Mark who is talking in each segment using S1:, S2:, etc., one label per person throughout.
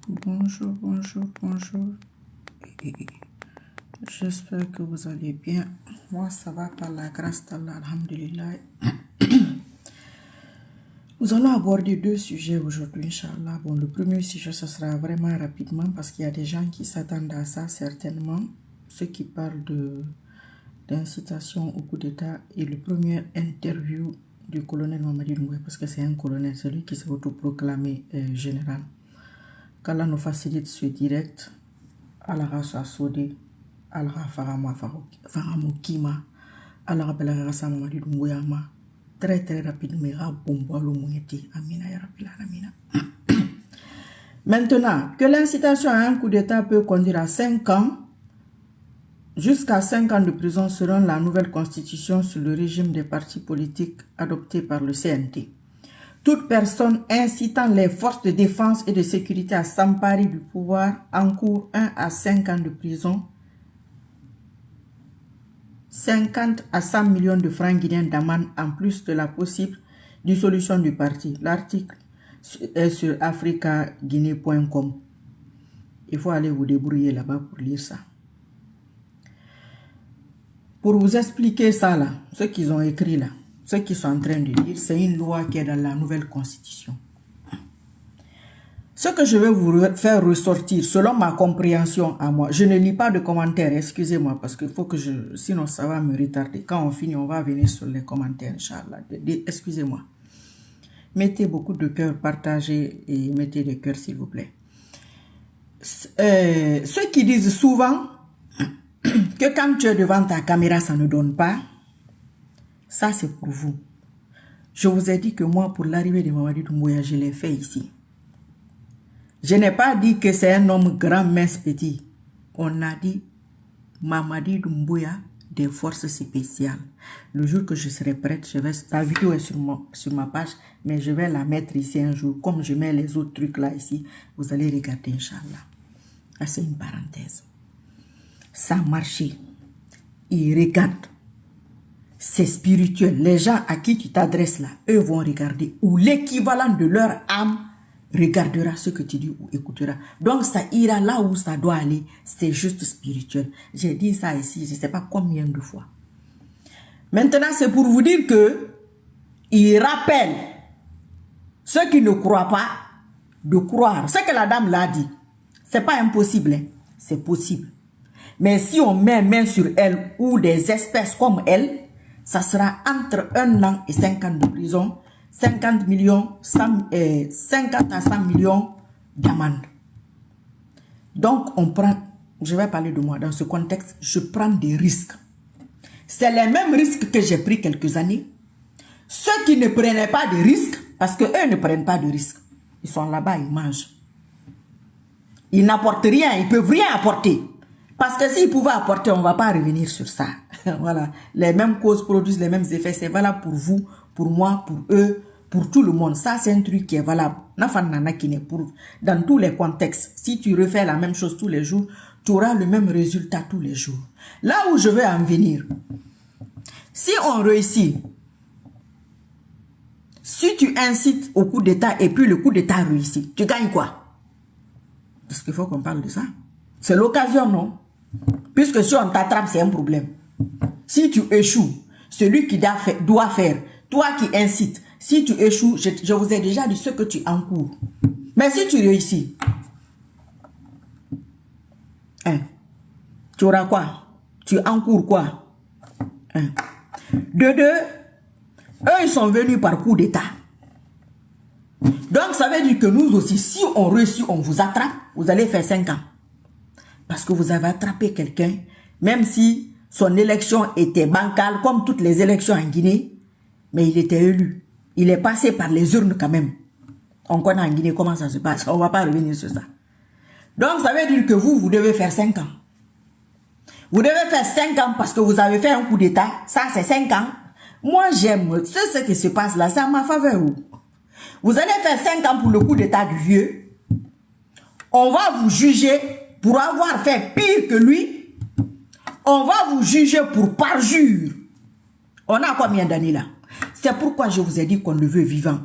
S1: Bonjour, bonjour, bonjour. J'espère que vous allez bien. Moi, ça va par la grâce d'Allah, alhamdulillah. Nous allons aborder deux sujets aujourd'hui, Inch'Allah. Bon, le premier sujet, ce sera vraiment rapidement parce qu'il y a des gens qui s'attendent à ça, certainement. Ceux qui parlent d'incitation au coup d'État et le premier interview du colonel Mamadi Doumbouya, parce que c'est un colonel, celui qui s'est autoproclamé général. Qu'Allah nous facilite ce direct. Allah rasa sode, Allah faramo kima, Allah bela rasa Mamadi Doumbouya ma. Très rapidement, Amina ya Rabbil Alamina. Maintenant, que l'incitation à un coup d'État peut conduire à 5 ans, jusqu'à 5 ans de prison selon la nouvelle constitution sur le régime des partis politiques adoptée par le CNT. Toute personne incitant les forces de défense et de sécurité à s'emparer du pouvoir encourt 1 à 5 ans de prison, 50 à 100 millions de francs guinéens d'amende en plus de la possible dissolution du parti. L'article est sur africaguinée.com. Il faut aller vous débrouiller là-bas pour lire ça. Pour vous expliquer ça là, ce qu'ils ont écrit là, ce qu'ils sont en train de dire, c'est une loi qui est dans la nouvelle constitution. Ce que je vais vous faire ressortir, selon ma compréhension à moi, je ne lis pas de commentaires, excusez-moi, parce qu'il faut que sinon ça va me retarder. Quand on finit, on va venir sur les commentaires, Inch'Allah. Excusez-moi. Mettez beaucoup de cœurs, partagez et mettez des cœurs, s'il vous plaît. Ceux qui disent souvent que quand tu es devant ta caméra, ça ne donne pas, ça c'est pour vous. Je vous ai dit que moi, pour l'arrivée de Mamadi Doumbouya, je l'ai fait ici. Je n'ai pas dit que c'est un homme grand, mince, petit. On a dit Mamadi Doumbouya des forces spéciales. Le jour que je serai prête, la vidéo est sur ma page, mais je vais la mettre ici un jour. Comme je mets les autres trucs là ici, vous allez regarder, Inch'Allah. Ah, c'est une parenthèse. Ça a marché. Ils regardent. C'est spirituel. Les gens à qui tu t'adresses là, eux vont regarder. Ou l'équivalent de leur âme regardera ce que tu dis ou écoutera. Donc ça ira là où ça doit aller. C'est juste spirituel. J'ai dit ça ici, je ne sais pas combien de fois. Maintenant, c'est pour vous dire que il rappelle ceux qui ne croient pas de croire. Ce que la dame l'a dit, c'est pas impossible. Hein? C'est possible. Mais si on met main sur elle ou des espèces comme elle, ça sera entre 1 an et 5 ans de prison, 50 millions, 50 à 100 millions d'amende. Donc, on prend, je vais parler de moi, dans ce contexte, je prends des risques. C'est les mêmes risques que j'ai pris quelques années. Ceux qui ne prenaient pas de risques, parce qu'eux ne prennent pas de risques, ils sont là-bas, ils mangent. Ils n'apportent rien, ils ne peuvent rien apporter. Parce que s'ils pouvaient apporter, on ne va pas revenir sur ça. Voilà. Les mêmes causes produisent les mêmes effets. C'est valable pour vous, pour moi, pour eux, pour tout le monde. Ça, c'est un truc qui est valable. Dans tous les contextes. Si tu refais la même chose tous les jours, tu auras le même résultat tous les jours. Là où je veux en venir, si on réussit, si tu incites au coup d'État et puis le coup d'État réussit, tu gagnes quoi? Parce qu'il faut qu'on parle de ça. C'est l'occasion, non? Puisque si on t'attrape, c'est un problème. Si tu échoues, celui qui doit faire, toi qui incites, si tu échoues, je vous ai déjà dit ce que tu encours. Mais si tu réussis, hein, tu auras quoi? Tu encours quoi? Hein. De deux, eux, ils sont venus par coup d'État. Donc, ça veut dire que nous aussi, si on réussit, on vous attrape, vous allez faire 5 ans. Parce que vous avez attrapé quelqu'un, même si son élection était bancale, comme toutes les élections en Guinée, mais il était élu. Il est passé par les urnes quand même. On connaît en Guinée comment ça se passe. On ne va pas revenir sur ça. Donc, ça veut dire que vous devez faire 5 ans. Vous devez faire 5 ans parce que vous avez fait un coup d'État. Ça, c'est 5 ans. Moi, j'aime. C'est ce qui se passe là. C'est à ma faveur. Vous allez faire 5 ans pour le coup d'État du vieux. On va vous juger pour avoir fait pire que lui. On va vous juger pour parjure. On a combien d'années là? C'est pourquoi je vous ai dit qu'on le veut vivant.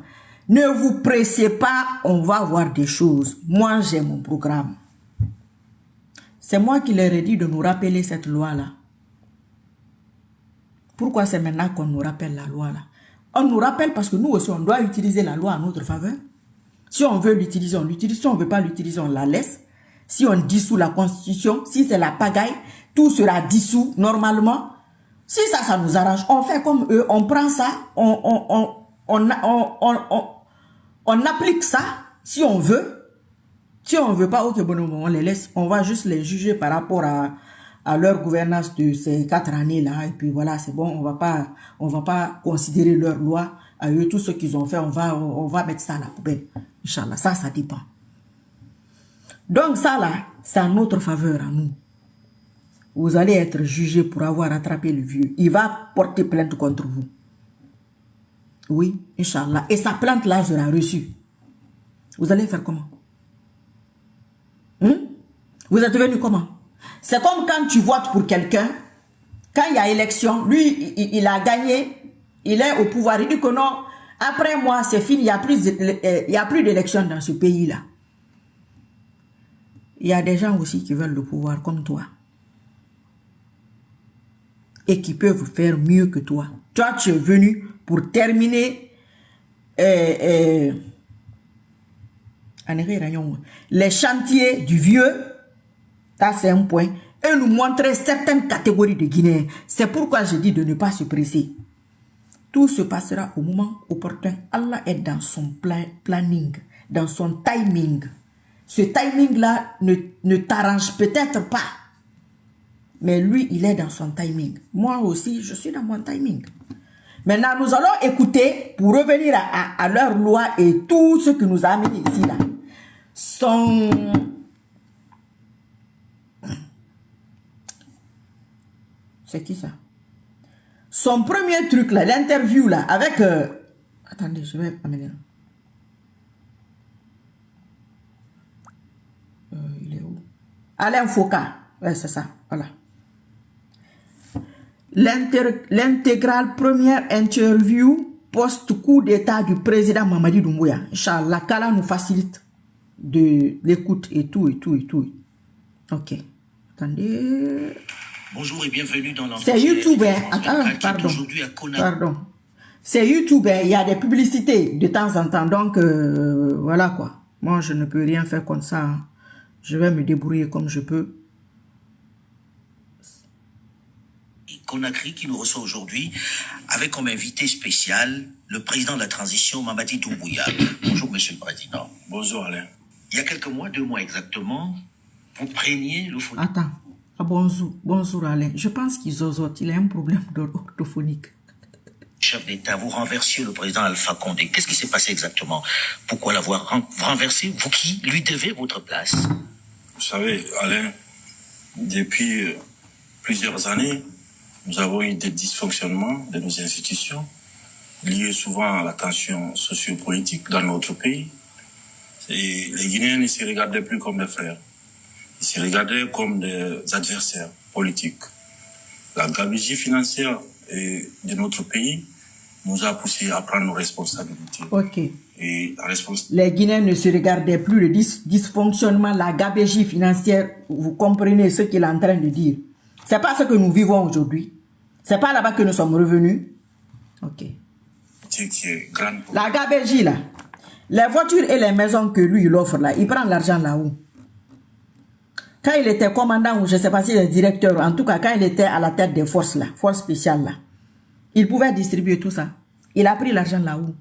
S1: Ne vous pressez pas, on va voir des choses. Moi, j'ai mon programme. C'est moi qui leur ai dit de nous rappeler cette loi-là. Pourquoi c'est maintenant qu'on nous rappelle la loi-là? On nous rappelle parce que nous aussi, on doit utiliser la loi à notre faveur. Si on veut l'utiliser, on l'utilise. Si on ne veut pas l'utiliser, on la laisse. Si on dissout la Constitution, si c'est la pagaille, tout sera dissous normalement. Si ça nous arrange, on fait comme eux, on prend ça, on applique ça si on veut. Si on ne veut pas, ok, bon, on les laisse. On va juste les juger par rapport à leur gouvernance de ces 4 années-là. Et puis voilà, c'est bon, on va pas considérer leur loi à eux, tout ce qu'ils ont fait, on va mettre ça à la poubelle. Inch'Allah, ça dépend. Donc ça là, c'est en notre faveur à nous. Vous allez être jugé pour avoir attrapé le vieux. Il va porter plainte contre vous. Oui, Inch'Allah. Et sa plainte là, je l'ai reçue. Vous allez faire comment? Vous êtes venu comment? C'est comme quand tu votes pour quelqu'un, quand il y a élection, lui, il a gagné, il est au pouvoir, il dit que non, après moi, c'est fini, il n'y a plus d'élection dans ce pays-là. Il y a des gens aussi qui veulent le pouvoir comme toi. Et qui peuvent faire mieux que toi. Toi, tu es venu pour terminer les chantiers du vieux. Ça, c'est un point. Et nous montrer certaines catégories de Guinéens. C'est pourquoi je dis de ne pas se presser. Tout se passera au moment opportun. Allah est dans son planning, dans son timing. Ce timing-là ne t'arrange peut-être pas. Mais lui, il est dans son timing. Moi aussi, je suis dans mon timing. Maintenant, nous allons écouter, pour revenir à leur loi et tout ce qui nous a amené ici, là. C'est qui ça? Son premier truc, là, l'interview, là, avec... Attendez, je vais amener... il est où? Alain Foucault. Ouais, c'est ça, voilà. L'intégrale première interview post-coup d'état du président Mamadi Doumbouya. Inch'Allah, qu'Allah nous facilite de l'écoute et tout. Ok. Attendez...
S2: Bonjour et bienvenue dans l'entretien.
S1: C'est YouTube, pardon. C'est YouTube, il y a des publicités de temps en temps, donc voilà quoi. Moi, je ne peux rien faire comme ça. Hein. Je vais me débrouiller comme je peux.
S2: Conakry qui nous reçoit aujourd'hui avec comme invité spécial le président de la transition, Mamadi Doumbouya. Bonjour, monsieur le président.
S3: Bonjour, Alain.
S2: Il y a quelques mois, 2 mois exactement, vous preniez l'orthophonique.
S1: Attends. Ah, bonjour Alain. Je pense qu'il osote. Il a un problème d'orthophonique.
S2: Chef d'État, vous renversiez le président Alpha Condé. Qu'est-ce qui s'est passé exactement? Pourquoi l'avoir renversé? Vous qui lui devez votre place?
S3: Vous savez, Alain, depuis plusieurs années, nous avons eu des dysfonctionnements de nos institutions, liés souvent à la tension sociopolitique dans notre pays. Et les Guinéens ne se regardaient plus comme des frères. Ils se regardaient comme des adversaires politiques. La gabegie financière de notre pays nous a poussé à prendre nos responsabilités.
S1: Ok.
S3: Et
S1: les Guinéens ne se regardaient plus, le dysfonctionnement, la gabegie financière, vous comprenez ce qu'il est en train de dire. C'est pas ce que nous vivons aujourd'hui. C'est pas là-bas que nous sommes revenus. Ok. La gabegie là, les voitures et les maisons que lui il offre là, il prend l'argent là-haut. Quand il était commandant, ou je ne sais pas si il est directeur, en tout cas quand il était à la tête des forces là, forces spéciales là, il pouvait distribuer tout ça. Il a pris l'argent là-haut.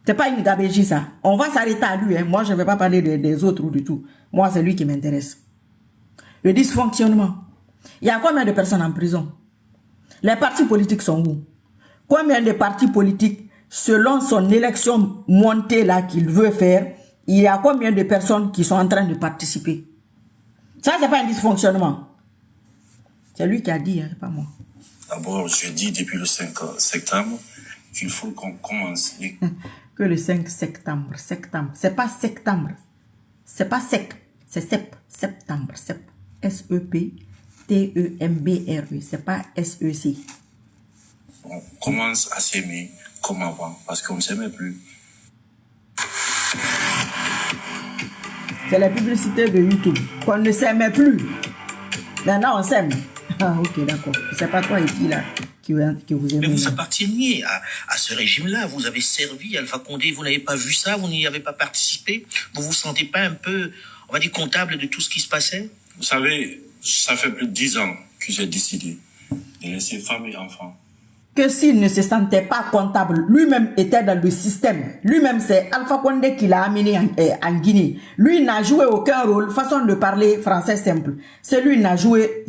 S1: C'est pas une gabégie ça. On va s'arrêter à lui. Hein. Moi je ne vais pas parler des autres ou du tout. Moi c'est lui qui m'intéresse. Le dysfonctionnement. Il y a combien de personnes en prison? Les partis politiques sont où? Combien de partis politiques, selon son élection montée là qu'il veut faire, il y a combien de personnes qui sont en train de participer? Ça, c'est pas un dysfonctionnement. C'est lui qui a dit, hein, pas moi.
S3: D'abord, je dis depuis le 5 septembre qu'il faut qu'on commence.
S1: Que le 5 septembre. C'est pas septembre. C'est pas sec. C'est septembre. S-E-P-T-E-M-B-R-E. C'est pas S-E-C.
S3: On commence à s'aimer comme avant, parce qu'on ne s'aimait plus.
S1: C'est la publicité de YouTube. Qu'on ne s'aimait plus. Maintenant, on s'aime. Ah, ok, d'accord. C'est pas toi et qui là qui vous aimez.
S2: Mais vous apparteniez à ce régime-là. Vous avez servi Alpha Condé. Vous n'avez pas vu ça. Vous n'y avez pas participé. Vous vous sentez pas un peu, on va dire, comptable de tout ce qui se passait?
S3: Vous savez, ça fait plus de 10 ans que j'ai décidé de laisser femme et enfants.
S1: Que s'il ne se sentait pas comptable, lui-même était dans le système. Lui-même, c'est Alpha Condé qui l'a amené en Guinée. Lui n'a joué aucun rôle, façon de parler français simple. Si lui n'a joué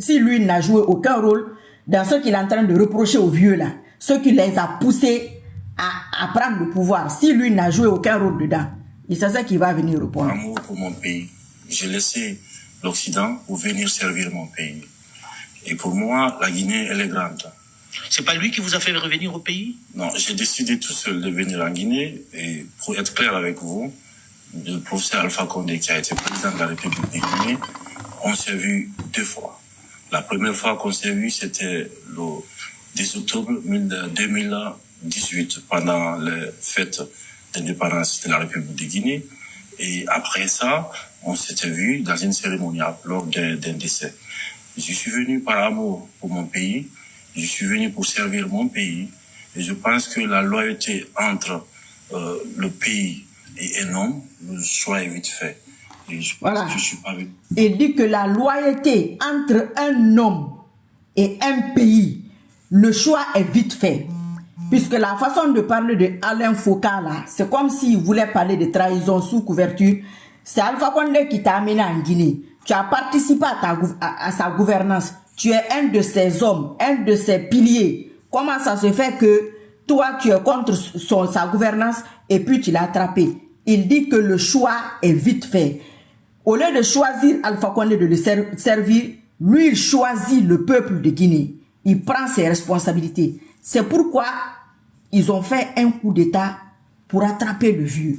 S1: aucun rôle dans ce qu'il est en train de reprocher aux vieux là, ce qui les a poussés à prendre le pouvoir, si lui n'a joué aucun rôle dedans, il sait ça qu'il va venir répondre.
S3: Amour pour mon pays. J'ai laissé l'Occident pour venir servir mon pays. Et pour moi, la Guinée, elle est grande.
S2: C'est pas lui qui vous a fait revenir au pays?
S3: Non, j'ai décidé tout seul de venir en Guinée. Et pour être clair avec vous, le professeur Alpha Condé, qui a été président de la République de Guinée, on s'est vu 2 fois. La première fois qu'on s'est vu, c'était le 10 octobre 2018, pendant les fêtes d'indépendance de la République de Guinée. Et après ça, on s'était vu dans une cérémonie lors d'un décès. Je suis venu par amour pour mon pays. Je suis venu pour servir mon pays. Et je pense que la loyauté entre le pays et un homme, le choix est vite fait. Et je pense que je suis pas venu.
S1: Il dit que la loyauté entre un homme et un pays, le choix est vite fait. Puisque la façon de parler de Alain Foucault là, c'est comme s'il voulait parler de trahison sous couverture. C'est Alpha Condé qui t'a amené en Guinée. Tu as participé à sa gouvernance. Tu es un de ses hommes, un de ses piliers. Comment ça se fait que toi, tu es contre sa gouvernance et puis tu l'as attrapé? Il dit que le choix est vite fait. Au lieu de choisir Alpha Condé de le servir, lui, il choisit le peuple de Guinée. Il prend ses responsabilités. C'est pourquoi ils ont fait un coup d'État pour attraper le vieux.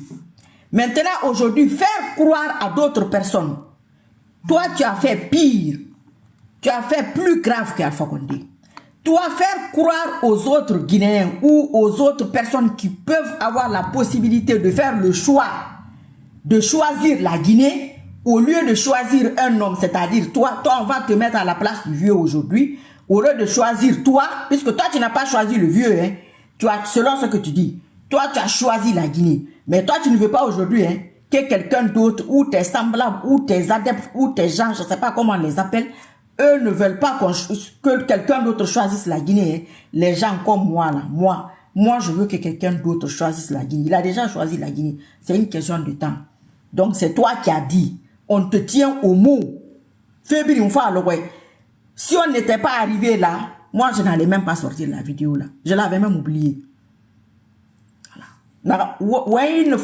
S1: Maintenant, aujourd'hui, faire croire à d'autres personnes. Toi, tu as fait pire. Tu as fait plus grave qu'Alpha Condé. Toi, faire croire aux autres Guinéens ou aux autres personnes qui peuvent avoir la possibilité de faire le choix de choisir la Guinée au lieu de choisir un homme, c'est-à-dire toi, on va te mettre à la place du vieux aujourd'hui, au lieu de choisir toi, puisque toi, tu n'as pas choisi le vieux, hein, tu as, selon ce que tu dis, toi, tu as choisi la Guinée. Mais toi, tu ne veux pas aujourd'hui hein, que quelqu'un d'autre, ou tes semblables, ou tes adeptes, ou tes gens, je ne sais pas comment on les appelle, eux ne veulent pas que quelqu'un d'autre choisisse la Guinée. Hein. Les gens comme moi, là, moi, je veux que quelqu'un d'autre choisisse la Guinée. Il a déjà choisi la Guinée. C'est une question de temps. Donc, c'est toi qui as dit. On te tient au mot. Si on n'était pas arrivé là, moi, je n'allais même pas sortir la vidéo là. Je l'avais même oublié. Voilà.
S3: Venu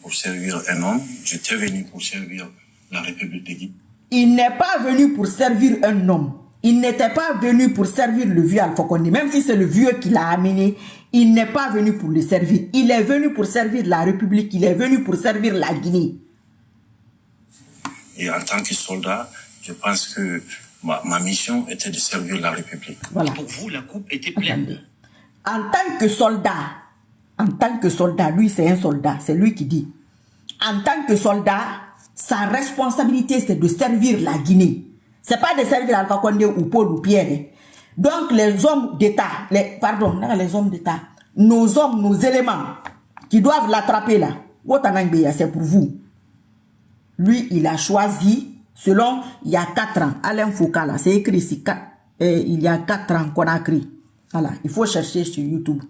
S3: pour servir un homme, j'étais venu pour servir la République de Guinée.
S1: Il n'est pas venu pour servir un homme. Il n'était pas venu pour servir le vieux Alpha Condé. Même si c'est le vieux qui l'a amené, il n'est pas venu pour le servir. Il est venu pour servir la République. Il est venu pour servir la Guinée.
S3: Et en tant que soldat, je pense que ma mission était de servir la République.
S1: Voilà.
S2: Pour vous, la coupe était pleine.
S1: Attendez. En tant que soldat, lui c'est un soldat, c'est lui qui dit. En tant que soldat, sa responsabilité c'est de servir la Guinée. C'est pas de servir Alpha Condé ou Paul ou Pierre. Donc les hommes d'État, les hommes d'État, nos hommes, nos éléments qui doivent l'attraper là, c'est pour vous. Lui, il a choisi, selon, il y a 4 ans, Alain Foucault là, c'est écrit ici, il y a 4 ans qu'on a écrit. Voilà, il faut chercher sur YouTube.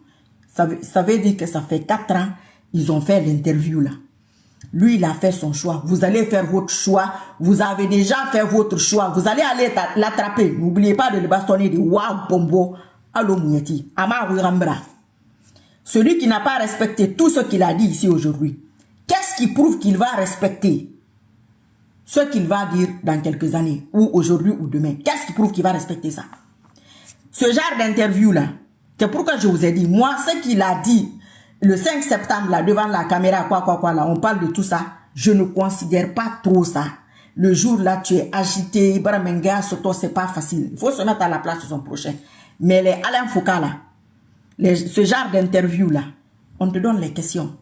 S1: Ça veut dire que ça fait 4 ans, ils ont fait l'interview là. Lui, il a fait son choix. Vous allez faire votre choix. Vous avez déjà fait votre choix. Vous allez aller l'attraper. N'oubliez pas de le bastonner de Wa Bombo Allo Mouyeti. Ama Rambra. Celui qui n'a pas respecté tout ce qu'il a dit ici aujourd'hui. Qu'est-ce qui prouve qu'il va respecter ce qu'il va dire dans quelques années, ou aujourd'hui ou demain? Qu'est-ce qui prouve qu'il va respecter ça? Ce genre d'interview là, c'est pourquoi je vous ai dit, moi, ce qu'il a dit le 5 septembre là, devant la caméra, quoi là, on parle de tout ça, je ne considère pas trop ça. Le jour là, tu es agité, Baramenga, surtout, c'est pas facile. Il faut se mettre à la place de son prochain. Mais les Alain Foucault là, ce genre d'interview là, On te donne les questions.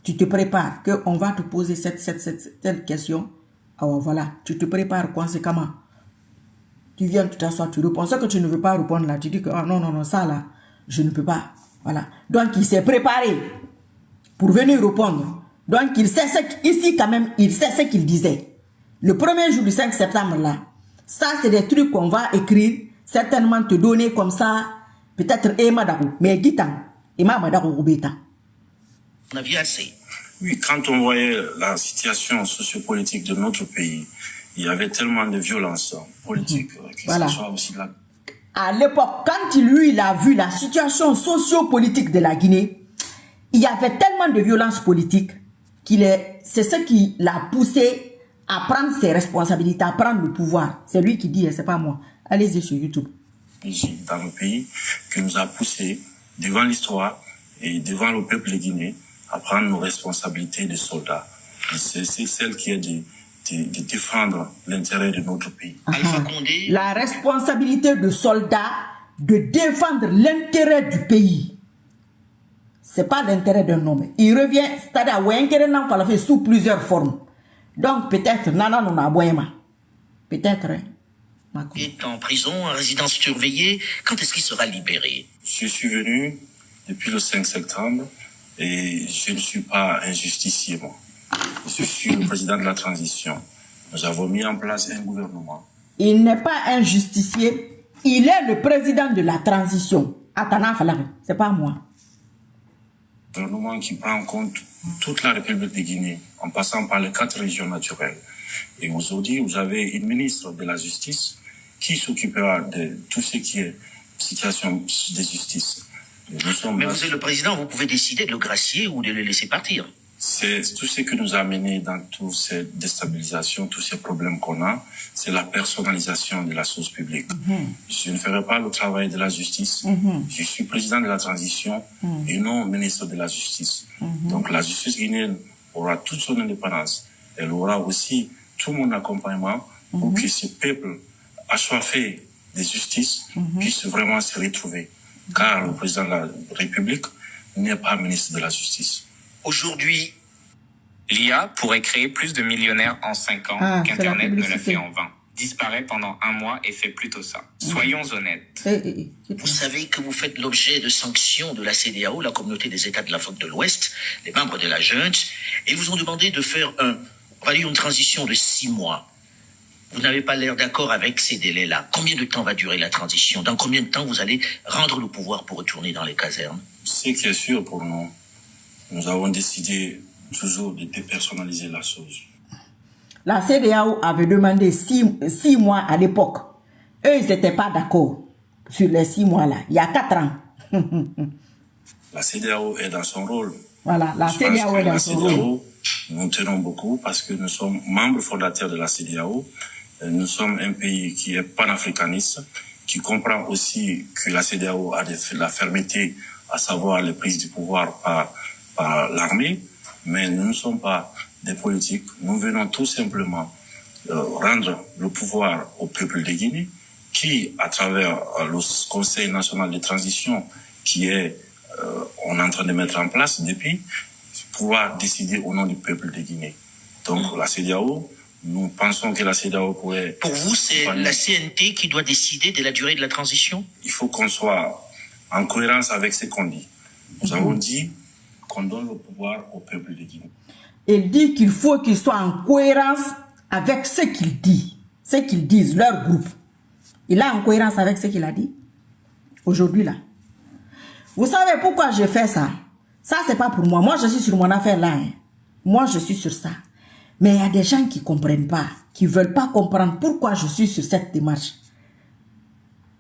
S1: Tu te prépares qu'on va te poser cette question. Alors voilà, tu te prépares conséquemment. Tu viens, tu t'assois, tu réponds. Ce que tu ne veux pas répondre là, tu dis que oh, non, ça là, je ne peux pas. Voilà. Donc il s'est préparé pour venir répondre. Donc il sait ici quand même, il sait ce qu'il disait. Le premier jour du 5 septembre là, ça c'est des trucs qu'on va écrire, certainement te donner comme ça, peut-être Emma Dabo, mais Gitan, Emma Madaro Roubeta.
S2: On a vu assez.
S3: Oui, quand on voyait la situation sociopolitique de notre pays, il y avait tellement de violence politique.
S1: Voilà.
S3: Soit aussi là.
S1: À l'époque, quand lui il a vu la situation sociopolitique de la Guinée, il y avait tellement de violence politique c'est ce qui l'a poussé à prendre ses responsabilités, à prendre le pouvoir. C'est lui qui dit, c'est pas moi. Allez-y sur YouTube.
S3: Dans le pays, qui nous a poussé devant l'histoire et devant le peuple guinéen à prendre nos responsabilités de soldats. C'est celle qui est de défendre l'intérêt de notre pays.
S2: Alpha Condé.
S1: La responsabilité de soldat de défendre l'intérêt du pays. C'est pas l'intérêt d'un homme. Il revient, c'est-à-dire qu'il fait sous plusieurs formes. Donc peut-être, Nana non a peut-être.
S2: Il est en prison, en résidence surveillée. Quand est-ce qu'il sera libéré?
S3: Je suis venu depuis le 5 septembre et je ne suis pas un justicier, moi. Je suis le président de la transition. Nous avons mis en place un gouvernement.
S1: Il n'est pas un justicier, il est le président de la transition. Atana Falari, c'est pas moi.
S3: Un gouvernement qui prend en compte toute la République de Guinée, en passant par les 4 régions naturelles. Et aujourd'hui, vous avez une ministre de la Justice qui s'occupera de tout ce qui est situation de justice.
S2: Mais vous êtes le président, vous pouvez décider de le gracier ou de le laisser partir.
S3: C'est tout ce que nous a amené dans toutes ces déstabilisations, tous ces problèmes qu'on a, c'est la personnalisation de la chose publique. Je ne ferai pas le travail de la justice. Je suis président de la transition et non ministre de la justice. Donc la justice guinéenne aura toute son indépendance. Elle aura aussi tout mon accompagnement pour que ce peuple assoiffé de justice puisse vraiment se retrouver. Car le président de la République n'est pas ministre de la Justice.
S2: Aujourd'hui,
S4: l'IA pourrait créer plus de millionnaires en 5 ans qu'Internet ne l'a fait en 20. Disparaît pendant 1 mois et fait plutôt ça. Soyons honnêtes.
S2: Vous savez que vous faites l'objet de sanctions de la CEDEAO, la communauté des États de l'Afrique de l'Ouest, les membres de la junte, et vous ont demandé de faire une transition de 6 mois. Vous n'avez pas l'air d'accord avec ces délais-là. Combien de temps va durer la transition? Dans combien de temps vous allez rendre le pouvoir pour retourner dans les casernes?
S3: Ce qui est sûr pour nous, nous avons décidé toujours de dépersonnaliser la chose.
S1: La CEDEAO avait demandé 6 mois à l'époque. Eux, ils n'étaient pas d'accord sur les 6 mois-là. Il y a 4 ans.
S3: La CEDEAO est dans son rôle.
S1: Voilà, la CEDEAO est dans son rôle.
S3: Nous tenons beaucoup parce que nous sommes membres fondateurs de la CEDEAO. Nous sommes un pays qui est panafricaniste, qui comprend aussi que la CEDEAO a de la fermeté, à savoir les prises du pouvoir par l'armée, mais nous ne sommes pas des politiques. Nous venons tout simplement rendre le pouvoir au peuple de Guinée, qui, à travers le Conseil national de transition, qui est on est en train de mettre en place depuis, pouvoir décider au nom du peuple de Guinée. Donc la CEDEAO, nous pensons que la CEDEAO pourrait...
S2: Pour vous, c'est la CNT qui doit décider de la durée de la transition?
S3: Il faut qu'on soit en cohérence avec ce qu'on dit. Nous avons dit qu'on donne le pouvoir au peuple de Guinée.
S1: Il dit qu'il faut qu'ils soient en cohérence avec ce qu'il dit, ce qu'ils disent, leur groupe. Il est en cohérence avec ce qu'il a dit aujourd'hui là. Vous savez pourquoi je fais ça? Ça, c'est pas pour moi. Moi, je suis sur mon affaire là. Moi, je suis sur ça. Mais il y a des gens qui ne comprennent pas, qui ne veulent pas comprendre pourquoi je suis sur cette démarche.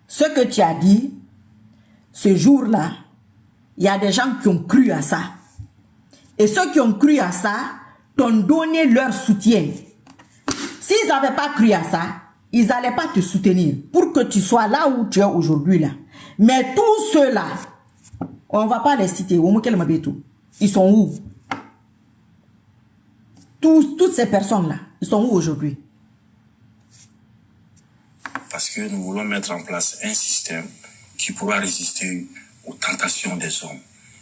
S1: Ce que tu as dit, ce jour-là, il y a des gens qui ont cru à ça. Et ceux qui ont cru à ça t'ont donné leur soutien. S'ils n'avaient pas cru à ça, ils n'allaient pas te soutenir pour que tu sois là où tu es aujourd'hui là. Mais tous ceux-là, on ne va pas les citer. Ils sont où? Toutes ces personnes-là, ils sont où aujourd'hui?
S3: Parce que nous voulons mettre en place un système qui pourra résister aux tentations des hommes.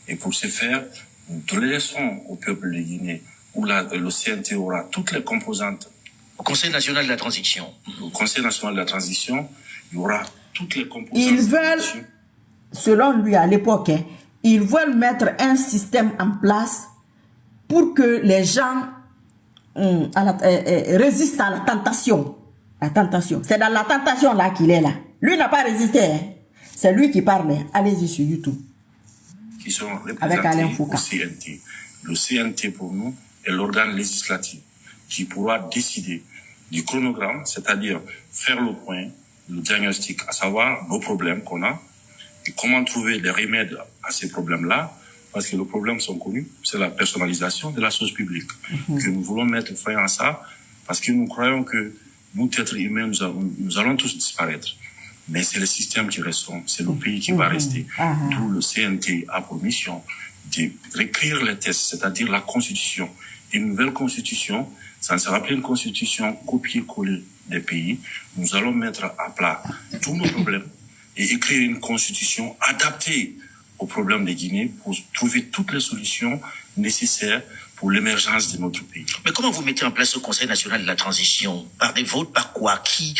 S3: Et pour ce faire, nous laisserons au peuple de Guinée, où le CNT aura toutes les composantes.
S2: Au Conseil national de la transition.
S3: Au Conseil national de la transition, il y aura toutes les composantes.
S1: Ils veulent, selon lui à l'époque, ils veulent mettre un système en place pour que les gens résistent à la tentation. La tentation. C'est dans la tentation là qu'il est là. Lui n'a pas résisté. Hein. C'est lui qui parle. Allez-y sur YouTube.
S3: Qui sont représentés au CNT. Le CNT pour nous est l'organe législatif qui pourra décider du chronogramme, c'est-à-dire faire le point, le diagnostic, à savoir nos problèmes qu'on a et comment trouver des remèdes à ces problèmes-là, parce que les problèmes sont connus, c'est la personnalisation de la chose publique, que nous voulons mettre fin à ça, parce que nous croyons que nous, êtres humains, nous allons tous disparaître. Mais c'est le système qui reste, c'est le pays qui va rester. D'où le CNT a pour mission de réécrire les textes, c'est-à-dire la constitution. Une nouvelle constitution, ça ne sera plus une constitution copier-coller des pays. Nous allons mettre à plat tous nos problèmes et écrire une constitution adaptée aux problèmes de Guinée pour trouver toutes les solutions nécessaires pour l'émergence de notre pays.
S2: Mais comment vous mettez en place ce Conseil national de la transition? Par des votes, par quoi? Qui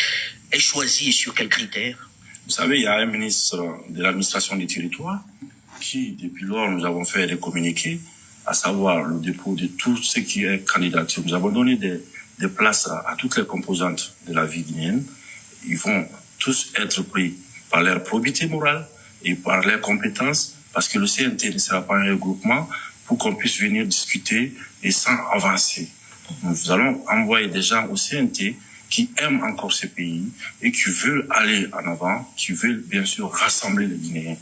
S2: est choisi et sur quels critères?
S3: Vous savez, il y a un ministre de l'administration des territoires qui, depuis lors, nous avons fait des communiqués, à savoir le dépôt de tout ce qui est candidature. Nous avons donné des places à toutes les composantes de la vie guinéenne. Ils vont tous être pris par leur probité morale et par leurs compétences, parce que le CNT ne sera pas un regroupement pour qu'on puisse venir discuter et sans avancer. Nous allons envoyer des gens au CNT qui aiment encore ce pays et qui veulent aller en avant, qui veulent bien sûr rassembler les Guinéens.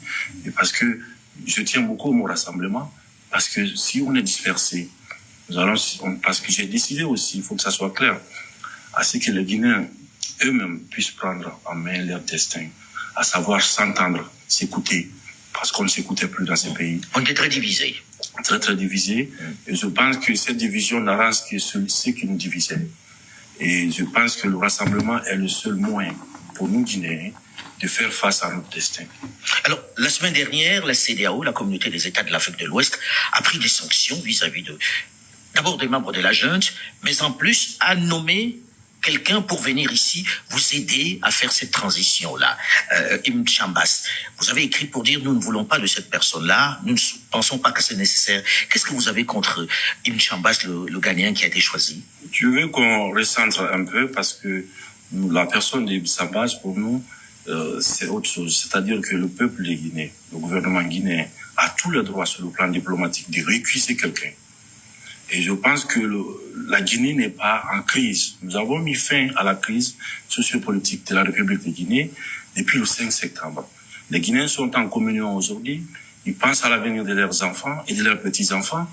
S3: Et parce que je tiens beaucoup au mot rassemblement, parce que si on est dispersé, parce que j'ai décidé aussi, il faut que ça soit clair, à ce que les Guinéens eux-mêmes puissent prendre en main leur destin, à savoir s'entendre, s'écouter, parce qu'on ne s'écoutait plus dans ces pays.
S2: On était très divisés.
S3: Très, très divisés. Et je pense que cette division n'arrange que ce qui nous divisait. Et je pense que le rassemblement est le seul moyen pour nous Guinéens de faire face à notre destin.
S2: Alors, la semaine dernière, la CEDEAO, la communauté des États de l'Afrique de l'Ouest, a pris des sanctions vis-à-vis d'abord des membres de la junte, mais en plus a nommé quelqu'un pour venir ici vous aider à faire cette transition-là. Ibn Chambas, vous avez écrit pour dire nous ne voulons pas de cette personne-là, nous ne pensons pas que c'est nécessaire. Qu'est-ce que vous avez contre Ibn Chambas, le Ghanéen qui a été choisi?
S3: Tu veux qu'on recentre un peu parce que la personne d'Ibn Chambas, pour nous, c'est autre chose. C'est-à-dire que le peuple de Guinée, le gouvernement guinéen, a tous les droits sur le plan diplomatique de récuser quelqu'un. Et je pense que la Guinée n'est pas en crise. Nous avons mis fin à la crise sociopolitique de la République de Guinée depuis le 5 septembre. Les Guinéens sont en communion aujourd'hui. Ils pensent à l'avenir de leurs enfants et de leurs petits-enfants.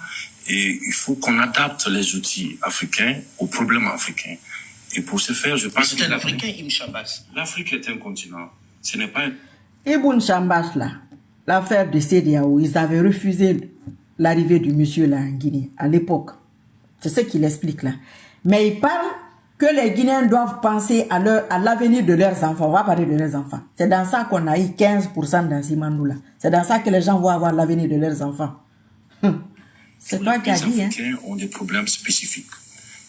S3: Et il faut qu'on adapte les outils africains aux problèmes africains. Et pour ce faire, je pense
S2: que... C'est un Africain, Ibn Chambas.
S3: L'Afrique est un continent. Ce n'est pas...
S1: Ibn Chambas, là, l'affaire de CEDEAO, ils avaient refusé l'arrivée du monsieur là en Guinée, à l'époque. C'est ce qu'il explique là. Mais il parle que les Guinéens doivent penser à l'avenir de leurs enfants. On va parler de leurs enfants. C'est dans ça qu'on a eu 15% dans Simandou là. C'est dans ça que les gens vont avoir l'avenir de leurs enfants. C'est toi qui as dit.
S3: Les Africains ont des problèmes spécifiques.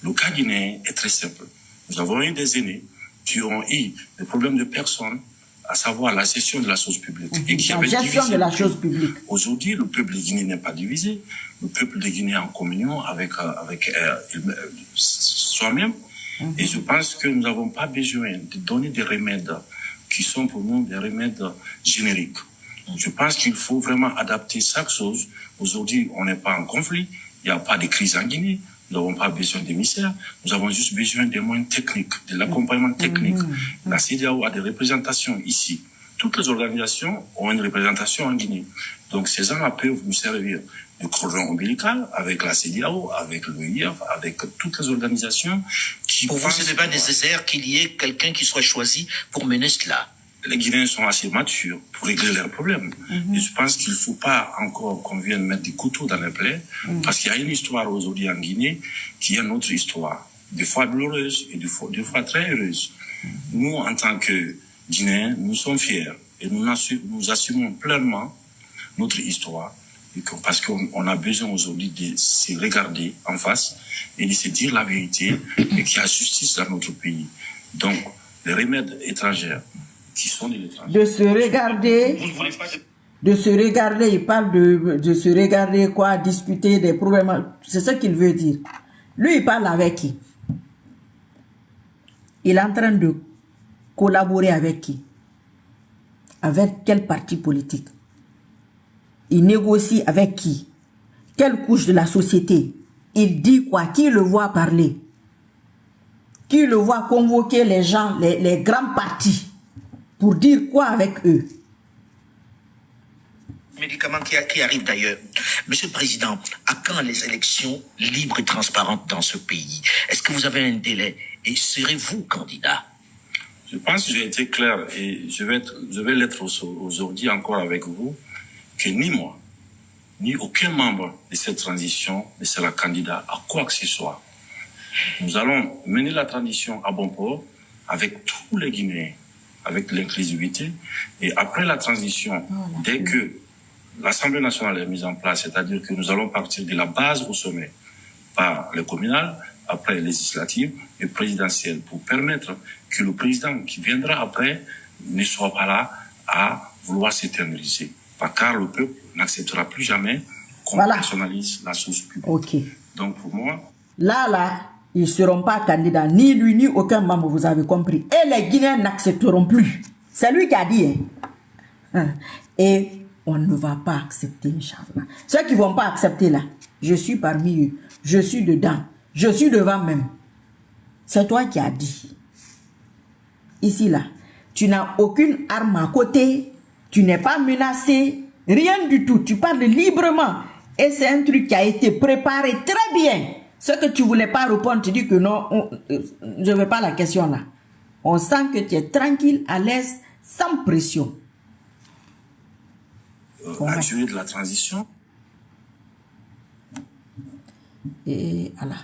S3: Le cas guinéen est très simple. Nous avons eu des aînés qui ont eu des problèmes de personnes, à savoir la gestion de la chose publique. Et qui
S1: la gestion de la chose publique.
S3: Aujourd'hui, le peuple de Guinée n'est pas divisé. Le peuple de Guinée est en communion avec soi-même. Et je pense que nous n'avons pas besoin de donner des remèdes qui sont pour nous des remèdes génériques. Je pense qu'il faut vraiment adapter chaque chose. Aujourd'hui, on n'est pas en conflit. Il n'y a pas de crise en Guinée. Nous n'avons pas besoin d'émissaires. Nous avons juste besoin des moyens techniques, de l'accompagnement technique. La CEDEAO a des représentations ici. Toutes les organisations ont une représentation en Guinée. Donc, ces gens-là peuvent nous servir de cordon ombilical avec la CEDEAO, avec l'OIF, avec toutes les organisations qui...
S2: Pour vous, ce n'est pas nécessaire qu'il y ait quelqu'un qui soit choisi pour mener cela?
S3: Les Guinéens sont assez matures pour régler leurs problèmes. Et je pense qu'il ne faut pas encore qu'on vienne mettre des couteaux dans les plaies, parce qu'il y a une histoire aujourd'hui en Guinée qui est notre histoire, des fois douloureuse et des fois très heureuse. Nous, en tant que Guinéens, nous sommes fiers et nous assumons pleinement notre histoire. Parce qu'on a besoin aujourd'hui de se regarder en face et de se dire la vérité et qu'il y a justice dans notre pays. Donc, les remèdes étrangers qui sont de l'étranger.
S1: De se regarder, il parle de se regarder quoi, discuter des problèmes. C'est ce qu'il veut dire. Lui, il parle avec qui? Il est en train de collaborer avec qui? Avec quel parti politique? Il négocie avec qui? Quelle couche de la société? Il dit quoi? Qui le voit parler? Qui le voit convoquer les gens, les grands partis, pour dire quoi avec eux?
S2: Médicaments qui arrivent d'ailleurs. Monsieur le Président, à quand les élections libres et transparentes dans ce pays? Est-ce que vous avez un délai? Et serez-vous candidat?
S3: Je pense que j'ai été clair et je vais l'être aujourd'hui encore avec vous, que ni moi, ni aucun membre de cette transition ne sera candidat à quoi que ce soit. Nous allons mener la transition à bon port avec tous les Guinéens, avec l'inclusivité. Et après la transition, dès que l'Assemblée nationale est mise en place, c'est-à-dire que nous allons partir de la base au sommet, par le communal, après les législatives et présidentielles, pour permettre que le président qui viendra après ne soit pas là à vouloir s'éterniser. Car le peuple n'acceptera plus jamais qu'on personnalise la source publique.
S1: Okay.
S3: Donc pour moi...
S1: Là, ils ne seront pas candidats, ni lui, ni aucun membre, vous avez compris. Et les Guinéens n'accepteront plus. C'est lui qui a dit. Hein. Et on ne va pas accepter, Inch'Allah. Ceux qui ne vont pas accepter là, je suis parmi eux. Je suis dedans. Je suis devant même. C'est toi qui as dit. Ici, là, tu n'as aucune arme à côté. Tu n'es pas menacé. Rien du tout. Tu parles librement. Et c'est un truc qui a été préparé très bien. Ce que tu ne voulais pas répondre, tu dis que non, je ne veux pas la question là. On sent que tu es tranquille, à l'aise, sans pression.
S3: La durée de la transition.
S1: Et voilà.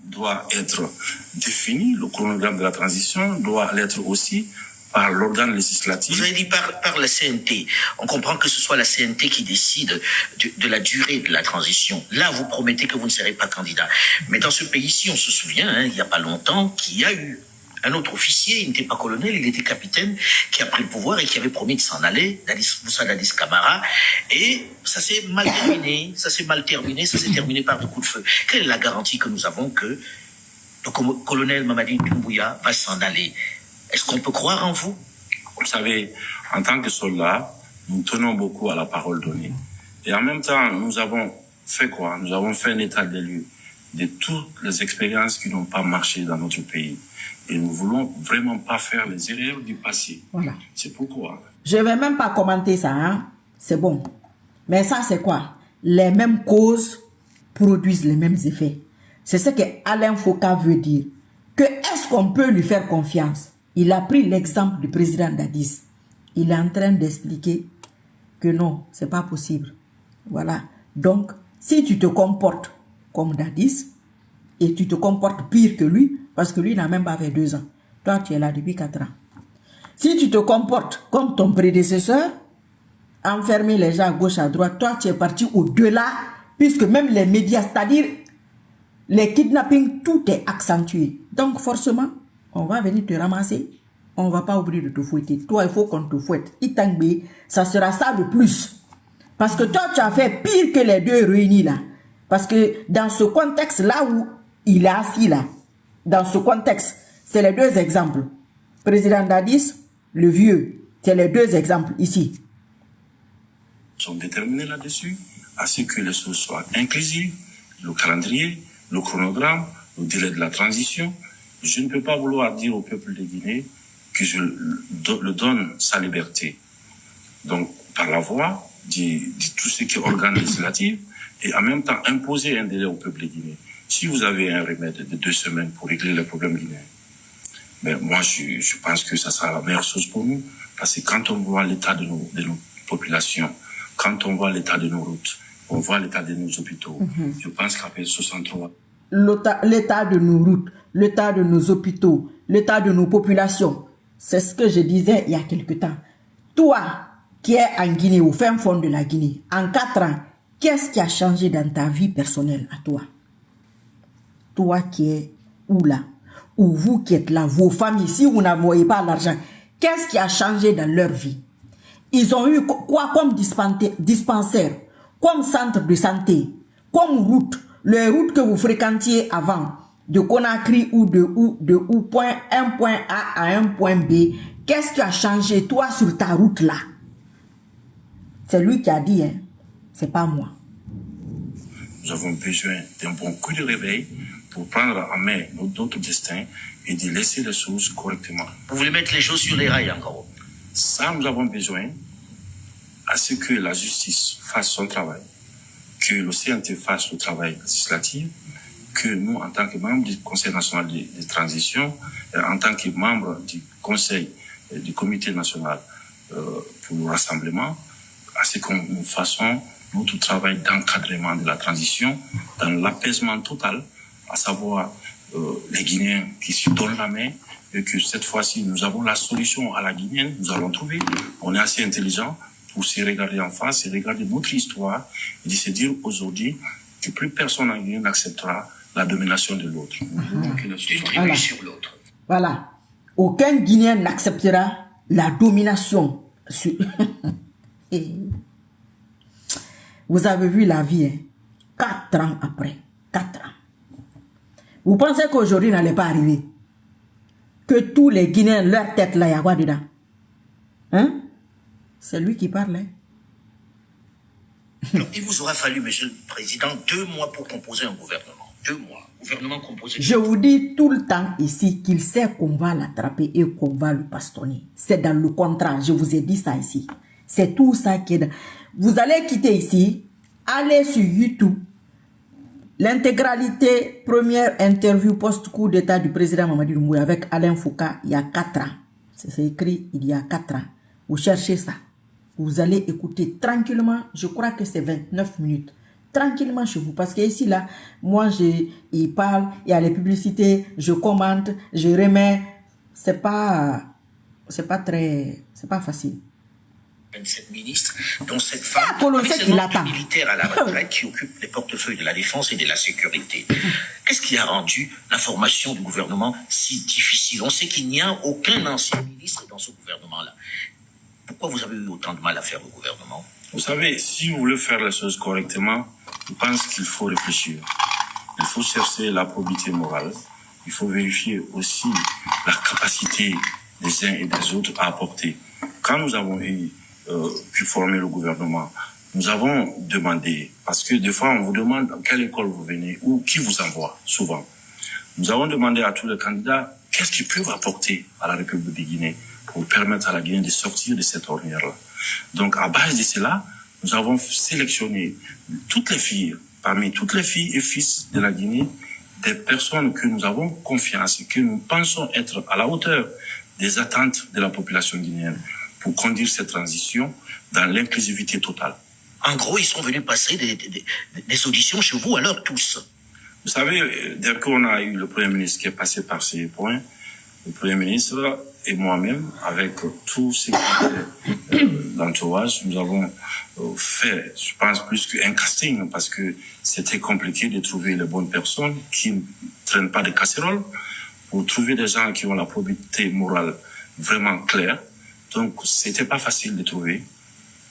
S3: Doit être défini, le chronogramme de la transition doit l'être aussi par l'organe législatif.
S2: Vous avez dit par la CNT. On comprend que ce soit la CNT qui décide de la durée de la transition. Là, vous promettez que vous ne serez pas candidat. Mais dans ce pays-ci, on se souvient, hein, il n'y a pas longtemps, qu'il y a eu un autre officier, il n'était pas colonel, il était capitaine, qui a pris le pouvoir et qui avait promis de s'en aller, Moussa Dadis Camara. Et ça s'est mal terminé, ça s'est terminé par des coups de feu. Quelle est la garantie que nous avons que le colonel Mamadi Doumbouya va s'en aller? Est-ce qu'on peut croire en vous?
S3: Vous savez, en tant que soldats, nous tenons beaucoup à la parole donnée. Et en même temps, nous avons fait quoi? Nous avons fait un état des lieux de toutes les expériences qui n'ont pas marché dans notre pays. Et nous ne voulons vraiment pas faire les erreurs du passé. Voilà. C'est pourquoi.
S1: Je ne vais même pas commenter ça, hein? C'est bon. Mais ça, c'est quoi? Les mêmes causes produisent les mêmes effets. C'est ce que Alain Foka veut dire. Que est-ce qu'on peut lui faire confiance? Il a pris l'exemple du président Dadis. Il est en train d'expliquer que non, c'est pas possible. Voilà. Donc, si tu te comportes comme Dadis, et tu te comportes pire que lui, parce que lui n'a même pas fait 2 ans. Toi, tu es là depuis 4 ans. Si tu te comportes comme ton prédécesseur, enfermer les gens à gauche, à droite, toi, tu es parti au-delà, puisque même les médias, c'est-à-dire les kidnappings, tout est accentué. Donc, forcément, on va venir te ramasser. On ne va pas oublier de te fouetter. Toi, il faut qu'on te fouette. Itangbe, ça sera ça de plus. Parce que toi, tu as fait pire que les deux réunis là. Parce que dans ce contexte-là où il est assis là, dans ce contexte, c'est les 2 exemples. Président Dadis, le vieux, c'est les 2 exemples ici.
S3: Ils sont déterminés là-dessus, à ce que les choses soient inclusives, le calendrier, le chronogramme, le délai de la transition. Je ne peux pas vouloir dire au peuple de Guinée que je le donne sa liberté. Donc, par la voie de tout ce qui est organe législatif, et en même temps imposer un délai au peuple de Guinée. Si vous avez un remède de 2 semaines pour régler les problèmes guinéens, mais moi je pense que ça sera la meilleure chose pour nous, parce que quand on voit l'état de nos populations, quand on voit l'état de nos routes, on voit l'état de nos hôpitaux, je pense qu'après 63...
S1: L'état de nos routes, l'état de nos hôpitaux, l'état de nos populations, c'est ce que je disais il y a quelque temps. Toi qui es en Guinée, au fin fond de la Guinée, en 4 ans, qu'est-ce qui a changé dans ta vie personnelle à toi? Toi qui es où là? Ou vous qui êtes là, vos familles, si vous n'envoyez pas l'argent, qu'est-ce qui a changé dans leur vie? Ils ont eu quoi comme dispensaire, comme centre de santé, comme route, les routes que vous fréquentiez avant, de Conakry ou de un point A à un point B, qu'est-ce qui a changé toi sur ta route là? C'est lui qui a dit, hein, c'est pas moi.
S3: Nous avons besoin d'un bon coup de réveil pour prendre en main notre destin et de laisser les choses correctement.
S2: Vous voulez mettre les choses sur les rails encore?
S3: Ça, nous avons besoin à ce que la justice fasse son travail, que le CNT fasse le travail législatif, que nous, en tant que membres du Conseil national de transition, en tant que membres du Conseil du Comité national pour le rassemblement, à ce que nous fassions notre travail d'encadrement de la transition dans l'apaisement total, à savoir les Guinéens qui se donnent la main et que cette fois-ci, nous avons la solution à la Guinéenne, nous allons trouver. On est assez intelligent pour se regarder en face et regarder notre histoire et de se dire aujourd'hui que plus personne en Guinée n'acceptera la domination de l'autre.
S2: Voilà. Sur l'autre.
S1: Voilà. Aucun Guinéen n'acceptera la domination sur... Vous avez vu la vie, hein? 4 ans après. 4 ans. Vous pensez qu'aujourd'hui n'allait pas arriver? Que tous les Guinéens, leur tête là, il y a quoi dedans? Hein? C'est lui qui parle, hein?
S2: Alors, il vous aura fallu, Monsieur le Président, 2 mois pour composer un gouvernement. 2 mois. Gouvernement composé.
S1: Je vous dis tout le temps ici qu'il sait qu'on va l'attraper et qu'on va le bastonner. C'est dans le contrat. Je vous ai dit ça ici. C'est tout ça qui est dans... Vous allez quitter ici, allez sur YouTube. L'intégralité, première interview post-coup d'état du président Mamadi Doumbouya avec Alain Foucault il y a 4 ans. C'est écrit il y a 4 ans. Vous cherchez ça. Vous allez écouter tranquillement. Je crois que c'est 29 minutes. Tranquillement chez vous. Parce que ici, là, moi, il parle, il y a les publicités, je commente, je remets. C'est pas facile.
S2: 27 ministres, dont cette femme,
S1: avec
S2: ces militaires à la retraite qui occupent les portefeuilles de la défense et de la sécurité. Qu'est-ce qui a rendu la formation du gouvernement si difficile? On sait qu'il n'y a aucun ancien ministre dans ce gouvernement-là. Pourquoi vous avez eu autant de mal à faire le gouvernement?
S3: Vous savez, si vous voulez faire les choses correctement, je pense qu'il faut réfléchir. Il faut chercher la probité morale. Il faut vérifier aussi la capacité des uns et des autres à apporter. Quand nous avons pu former le gouvernement, nous avons demandé, parce que des fois on vous demande dans quelle école vous venez ou qui vous envoie, souvent. Nous avons demandé à tous les candidats qu'est-ce qu'ils peuvent apporter à la République de Guinée pour permettre à la Guinée de sortir de cette ornière-là. Donc à base de cela, nous avons sélectionné toutes les filles, parmi toutes les filles et fils de la Guinée, des personnes que nous avons confiance et que nous pensons être à la hauteur des attentes de la population guinéenne pour conduire cette transition dans l'inclusivité totale.
S2: En gros, ils sont venus passer des auditions chez vous, alors tous.
S3: Vous savez, dès qu'on a eu le Premier ministre qui est passé par ces points, le Premier ministre et moi-même, avec tous ces l'entourage, nous avons fait, je pense, plus qu'un casting, parce que c'était compliqué de trouver les bonnes personnes qui ne traînent pas de casseroles, pour trouver des gens qui ont la probité morale vraiment claire. Donc, c'était pas facile de trouver.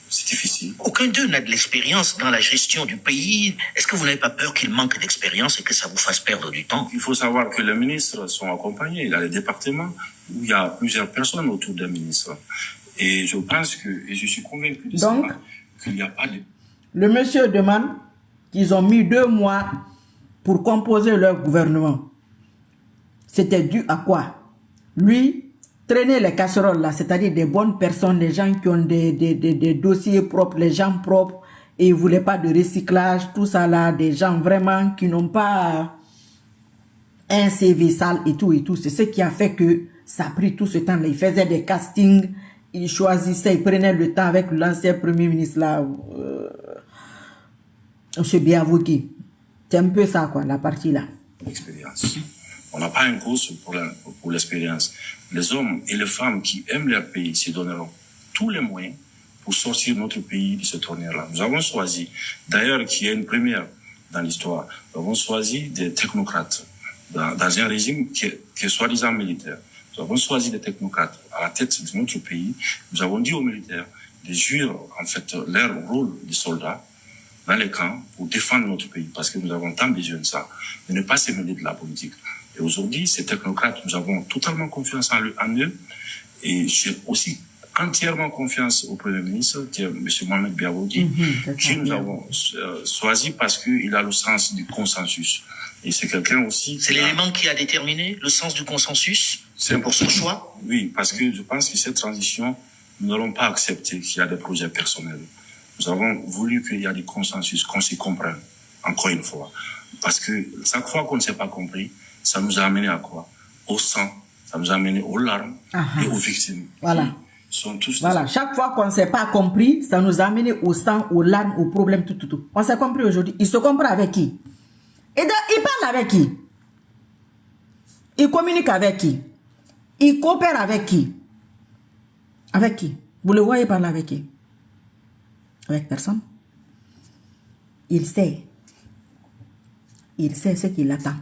S3: C'est difficile.
S2: Aucun d'eux n'a de l'expérience dans la gestion du pays. Est-ce que vous n'avez pas peur qu'il manque d'expérience et que ça vous fasse perdre du temps?
S3: Il faut savoir que les ministres sont accompagnés. Il y a les départements où il y a plusieurs personnes autour des ministres. Et je pense que, et je suis convaincu de ça, qu'il n'y a pas de...
S1: Le monsieur demande qu'ils ont mis 2 mois pour composer leur gouvernement. C'était dû à quoi? Lui, traîner les casseroles là, c'est-à-dire des bonnes personnes, des gens qui ont des dossiers propres, les gens propres, et ils ne voulaient pas de recyclage, tout ça là, des gens vraiment qui n'ont pas un CV sale et tout et tout. C'est ce qui a fait que ça a pris tout ce temps-là. Ils faisaient des castings, ils choisissaient, ils prenaient le temps avec l'ancien premier ministre là, M. Biavouki. C'est un peu ça quoi, la partie là.
S3: L'expérience. On n'a pas une course pour l'expérience. Les hommes et les femmes qui aiment leur pays se donneront tous les moyens pour sortir notre pays de ce tonnerre-là. Nous avons choisi, d'ailleurs, qui est une première dans l'histoire, nous avons choisi des technocrates dans un régime qui est soi-disant militaire. Nous avons choisi des technocrates à la tête de notre pays. Nous avons dit aux militaires de jouer en fait leur rôle de soldats dans les camps pour défendre notre pays, parce que nous avons tant besoin de ça, de ne pas se mêler de la politique. Et aujourd'hui, ces technocrates, nous avons totalement confiance en eux, et j'ai aussi entièrement confiance au Premier ministre, qui est M. Mohamed Biawoudi, qui nous avons choisi parce qu'il a le sens du consensus. Et c'est quelqu'un aussi...
S2: C'est l'élément qui a déterminé le sens du consensus? C'est pour son choix?
S3: Oui, parce que je pense que cette transition, nous n'allons pas accepter qu'il y a des projets personnels. Nous avons voulu qu'il y ait des consensus, qu'on s'y comprenne, encore une fois. Parce que chaque fois qu'on ne s'est pas compris, ça nous a amené à quoi? Au sang, ça nous a amené aux larmes et aux victimes.
S1: Voilà.
S3: Sont tous
S1: voilà, chaque fois qu'on ne s'est pas compris, ça nous a amené au sang, aux larmes, aux problèmes, tout. On s'est compris aujourd'hui. Il se comprend avec qui? Et il parle avec qui? Il communique avec qui? Il coopère avec qui? Avec qui? Vous le voyez parler avec qui? Avec personne. Il sait ce qu'il attend.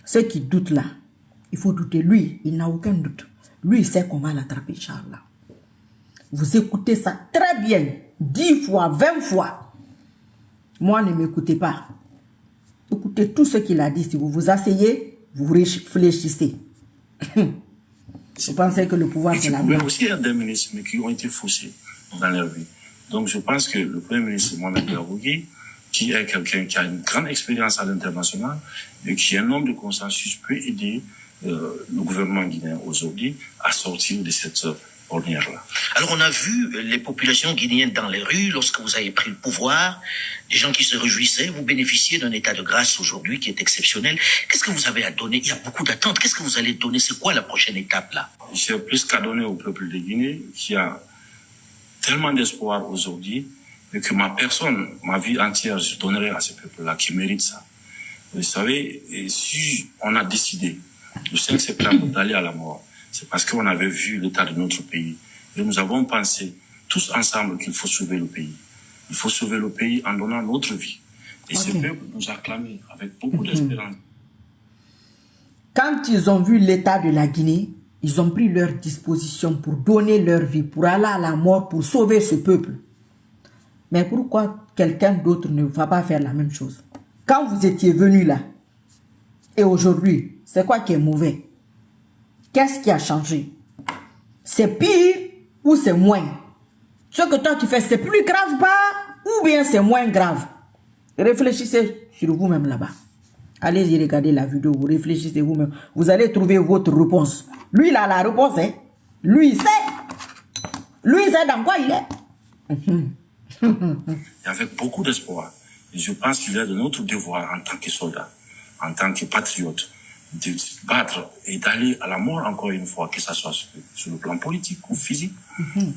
S1: Ceux qui doutent là, il faut douter. Lui, il n'a aucun doute. Lui, il sait qu'on va l'attraper, Inch'Allah. Vous écoutez ça très bien, 10 fois, 20 fois. Moi, ne m'écoutez pas. Écoutez tout ce qu'il a dit. Si vous vous asseyez, vous réfléchissez. Vous pensez que le pouvoir, c'est la
S3: même. Il y a aussi des ministres qui ont été faussés dans leur vie. Donc, je pense que le Premier ministre Mohamed Biawoudi, qui est quelqu'un qui a une grande expérience à l'international et qui est un homme de consensus, peut aider le gouvernement guinéen aujourd'hui à sortir de cette ornière-là.
S2: Alors on a vu les populations guinéennes dans les rues lorsque vous avez pris le pouvoir, des gens qui se réjouissaient, vous bénéficiez d'un état de grâce aujourd'hui qui est exceptionnel. Qu'est-ce que vous avez à donner? Il y a beaucoup d'attentes. Qu'est-ce que vous allez donner? C'est quoi la prochaine étape là?
S3: J'ai plus qu'à donner au peuple de Guinée qui a tellement d'espoir aujourd'hui et que ma personne, ma vie entière, je donnerai à ce peuple-là qui mérite ça. Vous savez, et si on a décidé le 5 septembre d'aller à la mort, c'est parce qu'on avait vu l'état de notre pays. Et nous avons pensé tous ensemble qu'il faut sauver le pays. Il faut sauver le pays en donnant notre vie. Et ce peuple nous a clamé avec beaucoup d'espérance.
S1: Quand ils ont vu l'état de la Guinée, ils ont pris leur disposition pour donner leur vie, pour aller à la mort, pour sauver ce peuple. Mais pourquoi quelqu'un d'autre ne va pas faire la même chose? Quand vous étiez venu là, et aujourd'hui, c'est quoi qui est mauvais? Qu'est-ce qui a changé? C'est pire ou c'est moins? Ce que toi tu fais, c'est plus grave pas ou bien c'est moins grave? Réfléchissez sur vous-même là-bas. Allez-y regarder la vidéo, vous réfléchissez vous-même. Vous allez trouver votre réponse. Lui, il a la réponse, hein? Lui, il sait. Lui, il sait dans quoi il est.
S3: Et avec beaucoup d'espoir. Et je pense qu'il est de notre devoir en tant que soldat, en tant que patriote, de se battre et d'aller à la mort encore une fois, que ce soit sur le plan politique ou physique,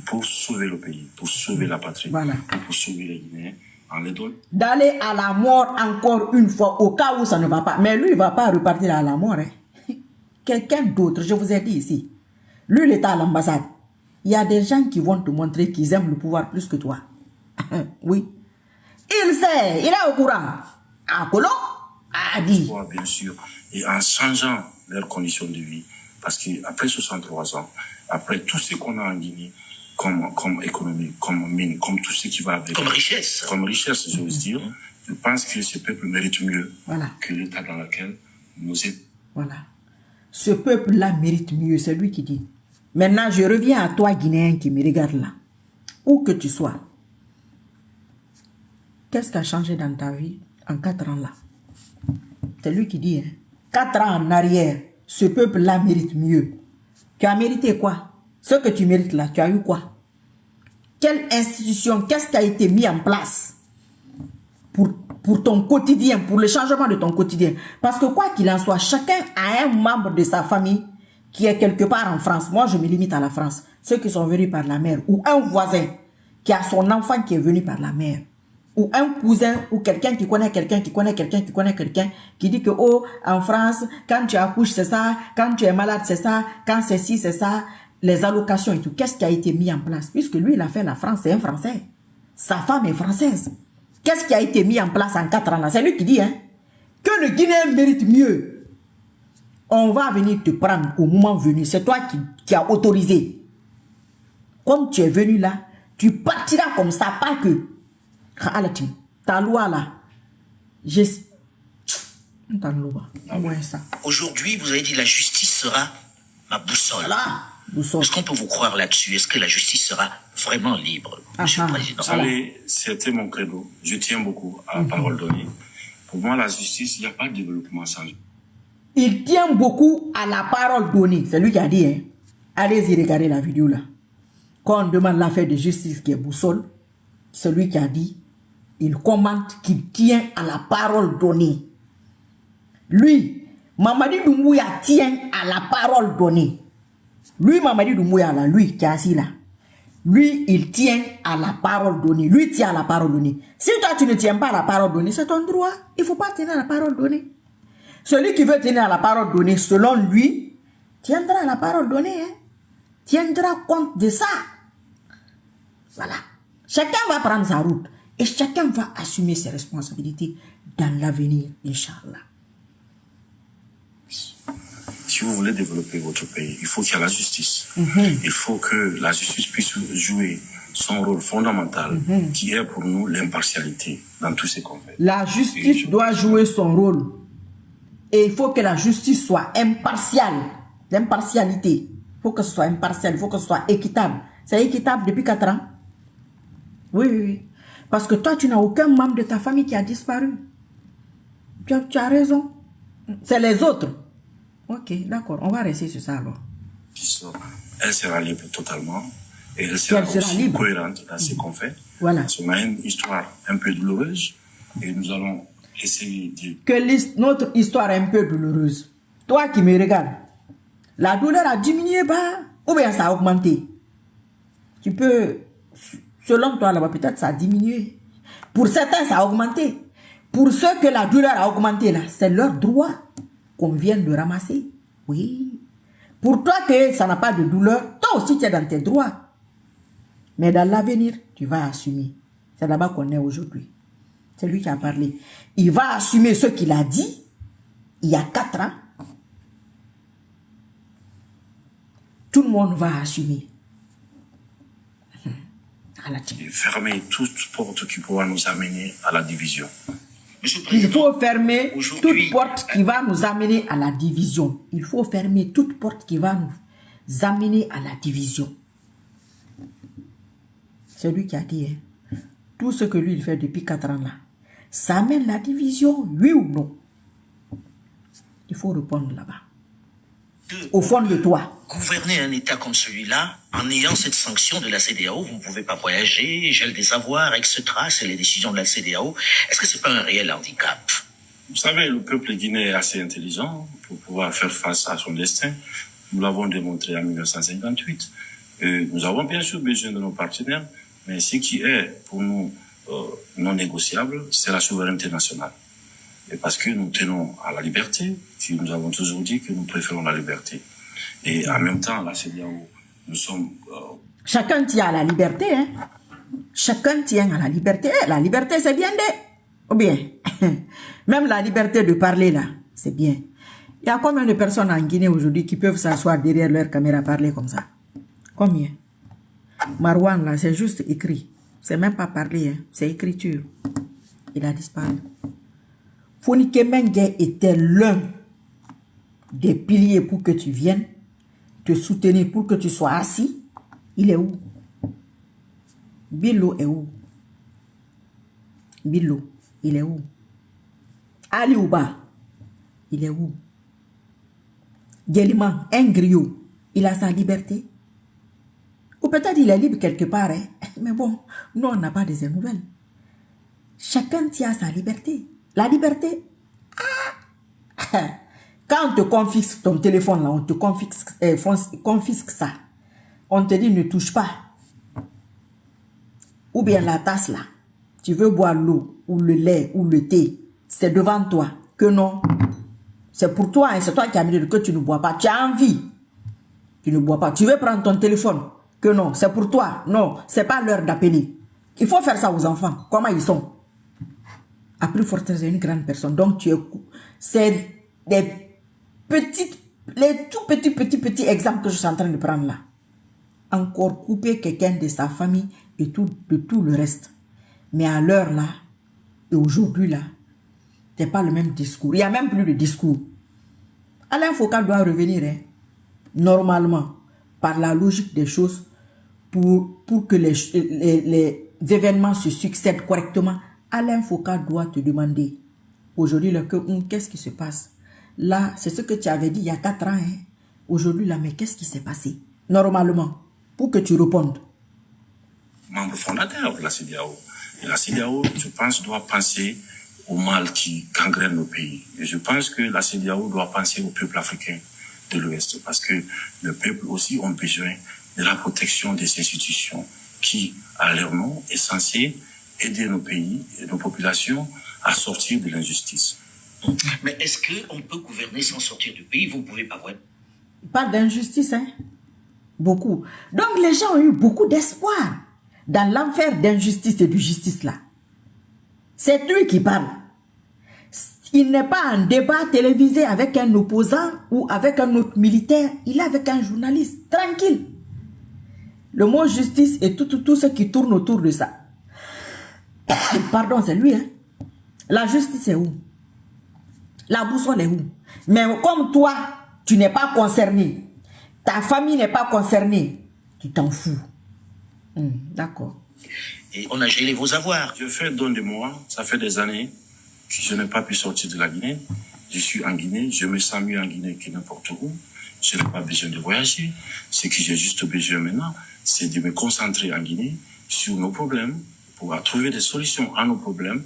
S3: pour sauver le pays, pour sauver la patrie,
S1: voilà.
S3: Pour sauver les Guinéens.
S1: D'aller à la mort encore une fois, au cas où ça ne va pas. Mais lui, il ne va pas repartir à la mort. Hein. Quelqu'un d'autre, je vous ai dit ici. Lui, il est à l'ambassade. Il y a des gens qui vont te montrer qu'ils aiment le pouvoir plus que toi. Oui. Il sait, il est au courant. À Colomb a dit.
S3: Bien sûr. Et en changeant leurs conditions de vie. Parce qu'après 63 ans, après tout ce qu'on a en Guinée, comme économie, comme mine, comme tout ce qui va avec.
S2: Comme richesse.
S3: Comme richesse, j'ose dire. Je pense que ce peuple mérite mieux que l'état dans lequel nous sommes.
S1: Voilà. Ce peuple-là mérite mieux, c'est lui qui dit. Maintenant, je reviens à toi, Guinéen, qui me regarde là. Où que tu sois. Qu'est-ce qui a changé dans ta vie en 4 ans là? C'est lui qui dit, hein. 4 ans en arrière, ce peuple-là mérite mieux. Tu as mérité quoi? Ce que tu mérites là, tu as eu quoi? Quelle institution, qu'est-ce qui a été mis en place pour ton quotidien, pour le changement de ton quotidien? Parce que quoi qu'il en soit, chacun a un membre de sa famille qui est quelque part en France. Moi, je me limite à la France. Ceux qui sont venus par la mer, ou un voisin qui a son enfant qui est venu par la mer, ou un cousin, ou quelqu'un qui connaît quelqu'un, qui connaît quelqu'un, qui connaît quelqu'un, qui dit que, oh, en France, quand tu accouches, c'est ça, quand tu es malade, c'est ça, quand c'est ci, c'est ça, les allocations et tout, qu'est-ce qui a été mis en place? Puisque lui, il a fait la France, c'est un Français. Sa femme est française. Qu'est-ce qui a été mis en place en 4 ans là? C'est lui qui dit, hein, que le Guinéen mérite mieux. On va venir te prendre au moment venu. C'est toi qui as autorisé. Comme tu es venu là, tu partiras comme ça, pas que. Ta loi là,
S2: aujourd'hui, vous avez dit la justice sera ma boussole.
S1: Voilà.
S2: Est-ce qu'on peut vous croire là-dessus? Est-ce que la justice sera vraiment libre, Monsieur le Président?
S3: Vous savez, c'était mon credo. Je tiens beaucoup à la parole donnée. Pour moi, la justice, il n'y a pas de développement sans.
S1: Il tient beaucoup à la parole donnée. C'est lui qui a dit, hein. Allez-y regarder la vidéo là. Quand on demande l'affaire de justice qui est boussole, c'est lui qui a dit, il commente qu'il tient à la parole donnée. Lui, Mamadi Doumbouya tient à la parole donnée. Lui, Mamadi Doumbouya là, lui qui est assis là, lui, il tient à la parole donnée. Lui tient à la parole donnée. Si toi, tu ne tiens pas à la parole donnée, c'est ton droit. Il ne faut pas tenir à la parole donnée. Celui qui veut tenir à la parole donnée, selon lui, tiendra à la parole donnée. Hein? Tiendra compte de ça. Voilà. Chacun va prendre sa route. Et chacun va assumer ses responsabilités dans l'avenir, Inch'Allah.
S3: Si vous voulez développer votre pays, il faut qu'il y ait la justice. Il faut que la justice puisse jouer son rôle fondamental, qui est pour nous l'impartialité dans tout ce qu'on fait.
S1: La justice doit jouer son rôle. Et il faut que la justice soit impartiale. L'impartialité. Il faut que ce soit impartial, il faut que ce soit équitable. C'est équitable depuis 4 ans? Oui, oui, oui. Parce que toi, tu n'as aucun membre de ta famille qui a disparu. Tu as raison. C'est les autres. Ok, d'accord. On va rester sur ça alors.
S3: Elle sera libre totalement. Et elle sera aussi cohérente dans ce qu'on fait.
S1: Voilà.
S3: Parce qu'on a une histoire un peu douloureuse. Et nous allons essayer de...
S1: Que notre histoire est un peu douloureuse. Toi qui me regardes, la douleur a diminué, ou bien ça a augmenté. Tu peux... Selon toi, là-bas, peut-être ça a diminué. Pour certains, ça a augmenté. Pour ceux que la douleur a augmenté, là, c'est leur droit qu'on vienne de ramasser. Oui. Pour toi que ça n'a pas de douleur, toi aussi, tu es dans tes droits. Mais dans l'avenir, tu vas assumer. C'est là-bas qu'on est aujourd'hui. C'est lui qui a parlé. Il va assumer ce qu'il a dit il y a 4 ans. Tout le monde va assumer.
S3: Fermer toute porte qui pourra nous amener à la division.
S1: Il faut fermer toute porte qui va nous amener à la division. Il faut fermer toute porte qui va nous amener à la division. C'est lui qui a dit, hein, tout ce que lui il fait depuis 4 ans là, ça amène la division, oui ou non? Il faut répondre là-bas. Au fond de toi.
S2: Gouverner un État comme celui-là, en ayant cette sanction de la CEDEAO, vous ne pouvez pas voyager, gel des avoirs, etc. C'est les décisions de la CEDEAO. Est-ce que ce n'est pas un réel handicap?
S3: Vous savez, le peuple guinéen est assez intelligent pour pouvoir faire face à son destin. Nous l'avons démontré en 1958. Nous avons bien sûr besoin de nos partenaires, mais ce qui est pour nous non négociable, c'est la souveraineté nationale. Et parce que nous tenons à la liberté, nous avons toujours dit que nous préférons la liberté. Et en même temps, la CEDEAO, nous sommes...
S1: Chacun tient à la liberté, hein. Chacun tient à la liberté. La liberté, c'est bien de... Ou bien, même la liberté de parler, là, c'est bien. Il y a combien de personnes en Guinée aujourd'hui qui peuvent s'asseoir derrière leur caméra parler comme ça? Combien? Marouane, là, c'est juste écrit. C'est même pas parler, hein. C'est écriture. Il a disparu. Fonike Mengue était l'un des piliers pour que tu viennes te soutenir, pour que tu sois assis. Il est où? Bilo est où? Bilo, il est où? Ali Ouba, il est où? Guéliman, un griot, il a sa liberté. Ou peut-être il est libre quelque part, hein? Mais bon, nous on n'a pas de ces nouvelles. Chacun tient sa liberté. La liberté, quand on te confisque ton téléphone, là, on te confisque ça. On te dit ne touche pas. Ou bien la tasse là, tu veux boire l'eau, ou le lait, ou le thé, c'est devant toi. Que non, c'est pour toi, hein, c'est toi qui as mis que tu ne bois pas. Tu as envie. qui ne boit pas. Tu veux prendre ton téléphone, que non, c'est pour toi. Non, c'est pas l'heure d'appeler. Il faut faire ça aux enfants. Comment ils sont? À plus forte raison, une grande personne. Donc, c'est des petites, les tout petits exemples que je suis en train de prendre là. Encore couper quelqu'un de sa famille et de tout le reste. Mais à l'heure là, et aujourd'hui là, c'est pas le même discours. Il n'y a même plus de discours. Alain Foka doit revenir, hein, normalement, par la logique des choses, pour que les événements se succèdent correctement. Alain Foka doit te demander, aujourd'hui, qu'est-ce qui se passe? Là, c'est ce que tu avais dit il y a 4 ans. Hein. Aujourd'hui, là, mais qu'est-ce qui s'est passé? Normalement, pour que tu répondes.
S3: Membre fondateur de la CEDEAO. Et la CEDEAO, je pense, doit penser au mal qui gangrène nos pays. Et je pense que la CEDEAO doit penser au peuple africain de l'Ouest. Parce que le peuple aussi a besoin de la protection des institutions qui, à leur nom, est censé aider nos pays et nos populations à sortir de l'injustice.
S2: Mais est-ce qu'on peut gouverner sans sortir du pays? Vous ne pouvez pas voir.
S1: Pas d'injustice, hein? Beaucoup. Donc les gens ont eu beaucoup d'espoir dans l'enfer d'injustice et de justice là. C'est lui qui parle. Il n'est pas en débat télévisé avec un opposant ou avec un autre militaire. Il est avec un journaliste, tranquille. Le mot justice et tout ce qui tourne autour de ça. Pardon, c'est lui, hein? La justice est où? La boussole est où? Mais comme toi, tu n'es pas concerné, ta famille n'est pas concernée, tu t'en fous. D'accord.
S2: Et on a gelé vos avoirs.
S3: Je fais don de moi, ça fait des années que je n'ai pas pu sortir de la Guinée. Je suis en Guinée, je me sens mieux en Guinée que n'importe où. Je n'ai pas besoin de voyager. Ce que j'ai juste besoin maintenant, c'est de me concentrer en Guinée sur nos problèmes, pour trouver des solutions à nos problèmes.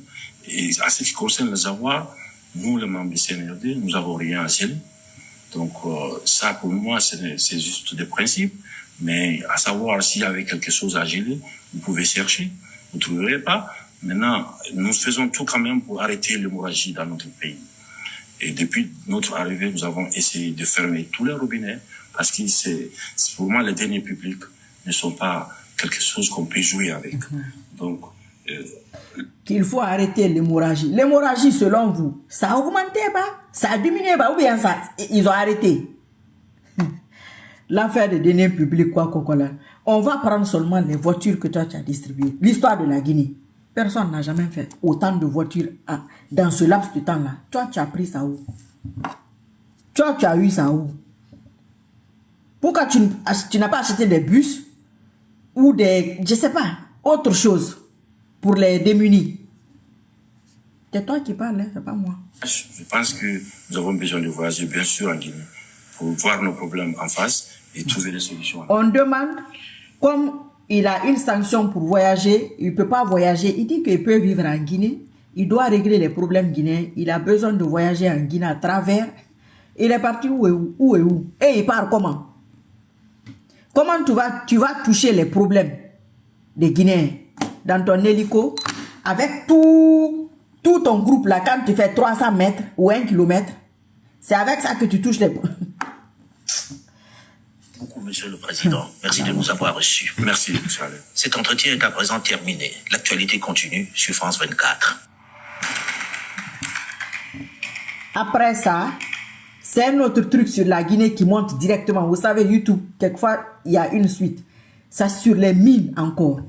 S3: Et à ce qui concerne les avoirs, nous, les membres du CNRD, nous n'avons rien à geler. Donc, ça, pour moi, c'est juste des principes. Mais à savoir s'il y avait quelque chose à geler, vous pouvez chercher. Vous ne trouverez pas. Maintenant, nous faisons tout quand même pour arrêter l'hémorragie dans notre pays. Et depuis notre arrivée, nous avons essayé de fermer tous les robinets parce que pour moi, les deniers publics ne sont pas quelque chose qu'on peut jouer avec. Donc,
S1: qu'il faut arrêter l'hémorragie. L'hémorragie, selon vous, ça a augmenté, ça a diminué, ou bien ça, ils ont arrêté. L'affaire des deniers publics, quoi. On va prendre seulement les voitures que toi tu as distribuées. L'histoire de la Guinée. Personne n'a jamais fait autant de voitures dans ce laps de temps-là. Toi, tu as pris ça où? Toi, tu as eu ça où? Pourquoi tu n'as pas acheté des bus ou des, je sais pas, autre chose pour les démunis? C'est toi qui parles, hein, c'est pas moi.
S3: Je pense que nous avons besoin de voyager, bien sûr, en Guinée, pour voir nos problèmes en face et trouver des solutions.
S1: On demande, comme il a une sanction pour voyager, il ne peut pas voyager, il dit qu'il peut vivre en Guinée, il doit régler les problèmes guinéens, il a besoin de voyager en Guinée à travers, il est parti où et il part comment? Comment tu vas toucher les problèmes des Guinéens dans ton hélico avec tout ton groupe là, quand tu fais 300 mètres ou 1 kilomètre, c'est avec ça que tu touches les problèmes.
S2: Beaucoup, Monsieur le Président. Merci de nous avoir reçus.
S3: Merci, monsieur Alain.
S2: Cet entretien est à présent terminé. L'actualité continue sur France 24.
S1: Après ça, c'est un autre truc sur la Guinée qui monte directement. Vous savez, YouTube, quelquefois, il y a une suite. Ça, sur les mines encore.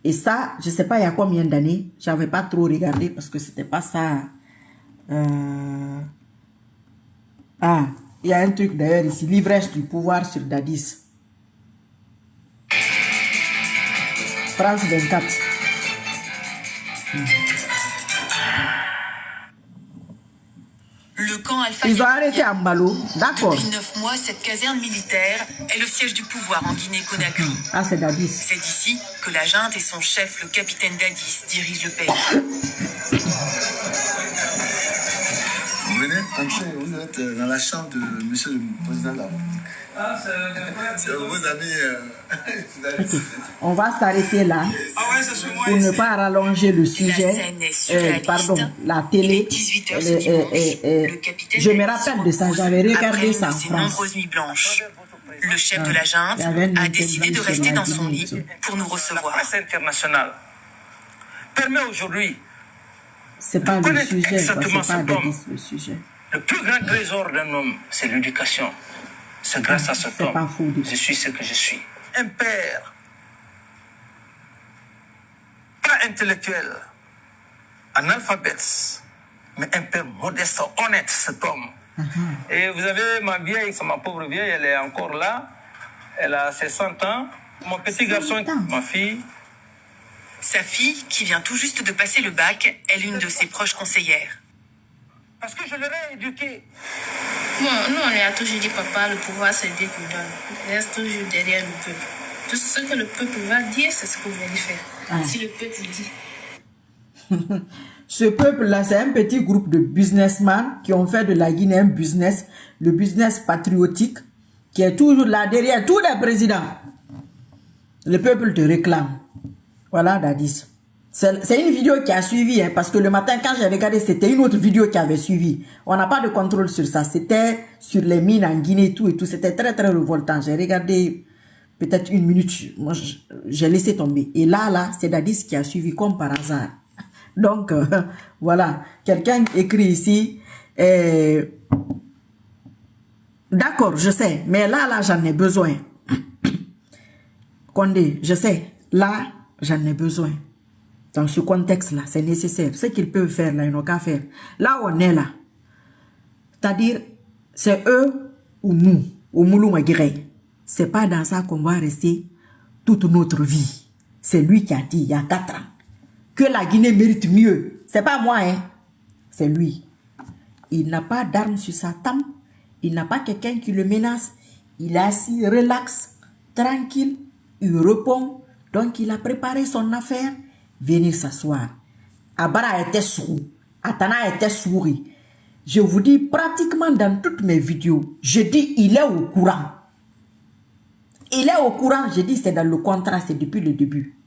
S1: Et ça, je ne sais pas il y a combien d'années. Je n'avais pas trop regardé parce que c'était pas ça. Il y a un truc d'ailleurs ici. L'ivresse du pouvoir sur Dadis. France 24.
S5: Le camp Alpha.
S1: Ils ont arrêté à Mbalo, d'accord.
S5: Depuis 9 mois, cette caserne militaire est le siège du pouvoir en Guinée-Conakry.
S1: Ah, c'est Dadis.
S5: C'est d'ici que la junte et son chef, le capitaine Dadis, dirigent le pays.
S6: Vous venez entrer, vous êtes dans la chambre de monsieur le président là. Ah, c'est vos amis.
S1: On va s'arrêter là pour ne pas rallonger le sujet. Pardon, la télé. Je me rappelle de ça, j'avais regardé ça en France.
S5: Le chef de la junte a décidé de rester dans son lit pour nous recevoir.
S7: La presse internationale permet aujourd'hui
S1: c'est pas le sujet, c'est pas le sujet.
S7: Le plus grand trésor d'un homme, c'est l'éducation. C'est grâce à cet homme que je suis ce que je suis. Un père, pas intellectuel, analphabète, mais un père modeste, honnête, cet homme. Et vous avez ma vieille, ma pauvre vieille, elle est encore là. Elle a ses 100 ans. Mon petit garçon, ma fille.
S5: Sa fille, qui vient tout juste de passer le bac, est l'une de ses proches conseillères.
S7: Parce que je l'aurais éduqué.
S8: Bon, nous, on lui a toujours dit, papa, le pouvoir, c'est Dieu qui donne. Il reste toujours derrière le peuple. Tout ce que le peuple va dire, c'est ce que vous allez faire. Si le peuple dit.
S1: Ce peuple-là, c'est un petit groupe de businessmen qui ont fait de la Guinée un business, le business patriotique, qui est toujours là derrière tous les présidents. Le peuple te réclame. Voilà, Dadis. C'est une vidéo qui a suivi, hein, parce que le matin, quand j'ai regardé, c'était une autre vidéo qui avait suivi. On n'a pas de contrôle sur ça. C'était sur les mines en Guinée et tout. C'était très, très révoltant. J'ai regardé peut-être une minute. Moi, j'ai laissé tomber. Et là, c'est Dadis qui a suivi comme par hasard. Donc, voilà. Quelqu'un écrit ici. D'accord, je sais. Mais là, j'en ai besoin. Condé, je sais. Là, j'en ai besoin. Dans ce contexte-là, c'est nécessaire. Ce qu'ils peuvent faire, là, ils n'ont qu'à faire. Là, on est là. C'est-à-dire, c'est eux ou nous, au Moulou Maguiré. C'est pas dans ça qu'on va rester toute notre vie. C'est lui qui a dit, il y a 4 ans, que la Guinée mérite mieux. C'est pas moi, hein. C'est lui. Il n'a pas d'armes sur sa tempe. Il n'a pas quelqu'un qui le menace. Il est assis, relax, tranquille. Il répond. Donc, il a préparé son affaire. Venir s'asseoir. Abara était sourd. Atana était souri. Je vous dis, pratiquement dans toutes mes vidéos, je dis, il est au courant. Il est au courant. Je dis, c'est dans le contrat, c'est depuis le début.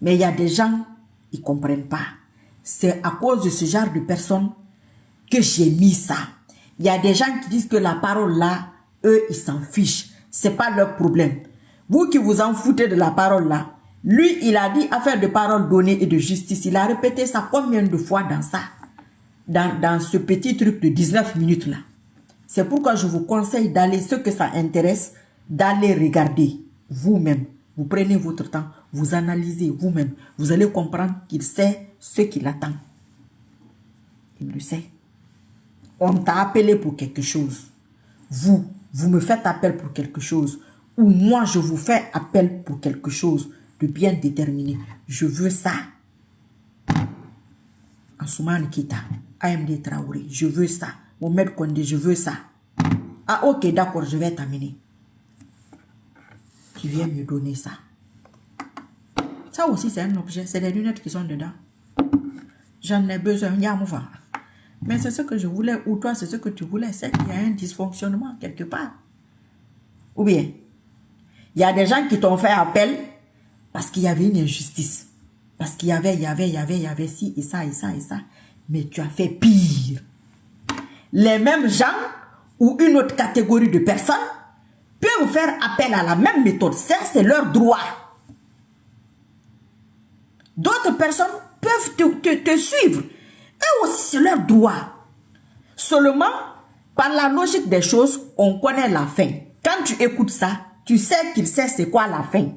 S1: Mais il y a des gens, ils ne comprennent pas. C'est à cause de ce genre de personnes que j'ai mis ça. Il y a des gens qui disent que la parole là, eux, ils s'en fichent. Ce n'est pas leur problème. Vous qui vous en foutez de la parole là, lui, il a dit affaire de parole donnée et de justice. Il a répété ça combien de fois dans ça? Dans ce petit truc de 19 minutes là. C'est pourquoi je vous conseille d'aller, ceux que ça intéresse, d'aller regarder vous-même. Vous prenez votre temps, vous analysez vous-même. Vous allez comprendre qu'il sait ce qu'il attend. Il le sait. On t'a appelé pour quelque chose. Vous me faites appel pour quelque chose. Ou moi, je vous fais appel pour quelque chose de bien déterminé. Je veux ça. Ansoumane Kita, AMD Traoré, je veux ça. Mohamed Kondé, je veux ça. Ah ok, d'accord, je vais t'amener. Tu viens me donner ça. Ça aussi, c'est un objet. C'est des lunettes qui sont dedans. J'en ai besoin. Mais c'est ce que je voulais, ou toi, c'est ce que tu voulais. C'est qu'il y a un dysfonctionnement quelque part. Ou bien, il y a des gens qui t'ont fait appel parce qu'il y avait une injustice. Parce qu'il y avait ci et ça et ça et ça. Mais tu as fait pire. Les mêmes gens ou une autre catégorie de personnes peuvent faire appel à la même méthode. Ça, c'est leur droit. D'autres personnes peuvent te suivre. Eux aussi, c'est leur droit. Seulement, par la logique des choses, on connaît la fin. Quand tu écoutes ça, tu sais qu'il sait c'est quoi la fin.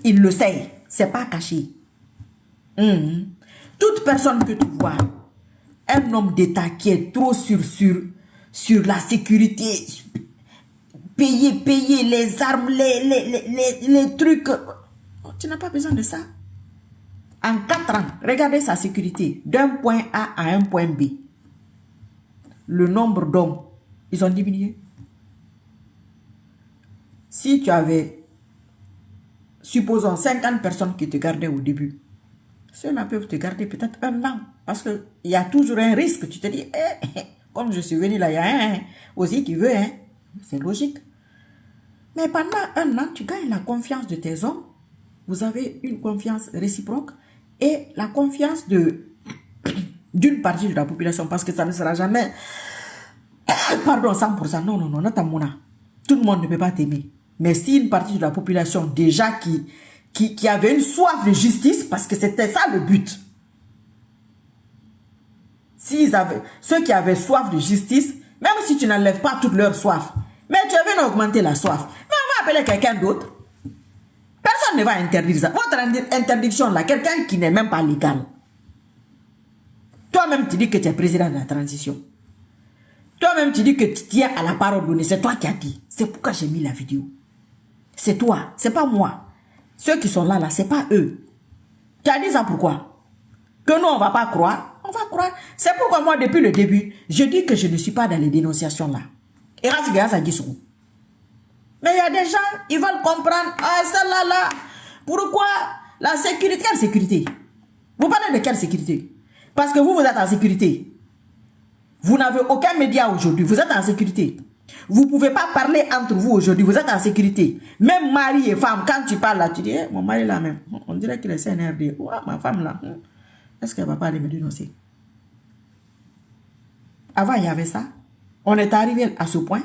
S1: Il le sait. C'est pas caché. Toute personne que tu vois, un homme d'État qui est trop sur la sécurité, payer les armes, les trucs. Tu n'as pas besoin de ça. En 4 ans, regardez sa sécurité. D'un point A à un point B. Le nombre d'hommes, ils ont diminué. Si tu avais, supposons, 50 personnes qui te gardaient au début, ceux-là peuvent te garder peut-être 1 an. Parce qu'il y a toujours un risque. Tu te dis, comme je suis venu là, il y a un aussi qui veut. C'est logique. Mais pendant 1 an, tu gagnes la confiance de tes hommes. Vous avez une confiance réciproque et la confiance d'une partie de la population. Parce que ça ne sera jamais, pardon, 100%. Non, Natamona. Tout le monde ne peut pas t'aimer. Mais si une partie de la population déjà qui avait une soif de justice, parce que c'était ça le but. Ceux qui avaient soif de justice, même si tu n'enlèves pas toute leur soif, mais tu as bien augmenter la soif. Mais on va appeler quelqu'un d'autre. Personne ne va interdire ça. Votre interdiction là, quelqu'un qui n'est même pas légal. Toi-même, tu dis que tu es président de la transition. Toi-même, tu dis que tu tiens à la parole donnée. C'est toi qui as dit. C'est pourquoi j'ai mis la vidéo. C'est toi, c'est pas moi. Ceux qui sont là, c'est pas eux. Tu as dit ça pourquoi? Que nous, on va pas croire. On va croire. C'est pourquoi moi, depuis le début, je dis que je ne suis pas dans les dénonciations là. Et grâce à Guissou. Mais il y a des gens, ils veulent comprendre. Ah, celle-là, là. Pourquoi la sécurité? Quelle sécurité? Vous parlez de quelle sécurité? Parce que vous êtes en sécurité. Vous n'avez aucun média aujourd'hui. Vous êtes en sécurité. Vous ne pouvez pas parler entre vous aujourd'hui. Vous êtes en sécurité. Même mari et femme, quand tu parles là, tu dis, mon mari là même. On dirait qu'il est CNRD. Ouais, ma femme là. Est-ce qu'elle ne va pas aller me dénoncer? Avant, il y avait ça. On est arrivé à ce point.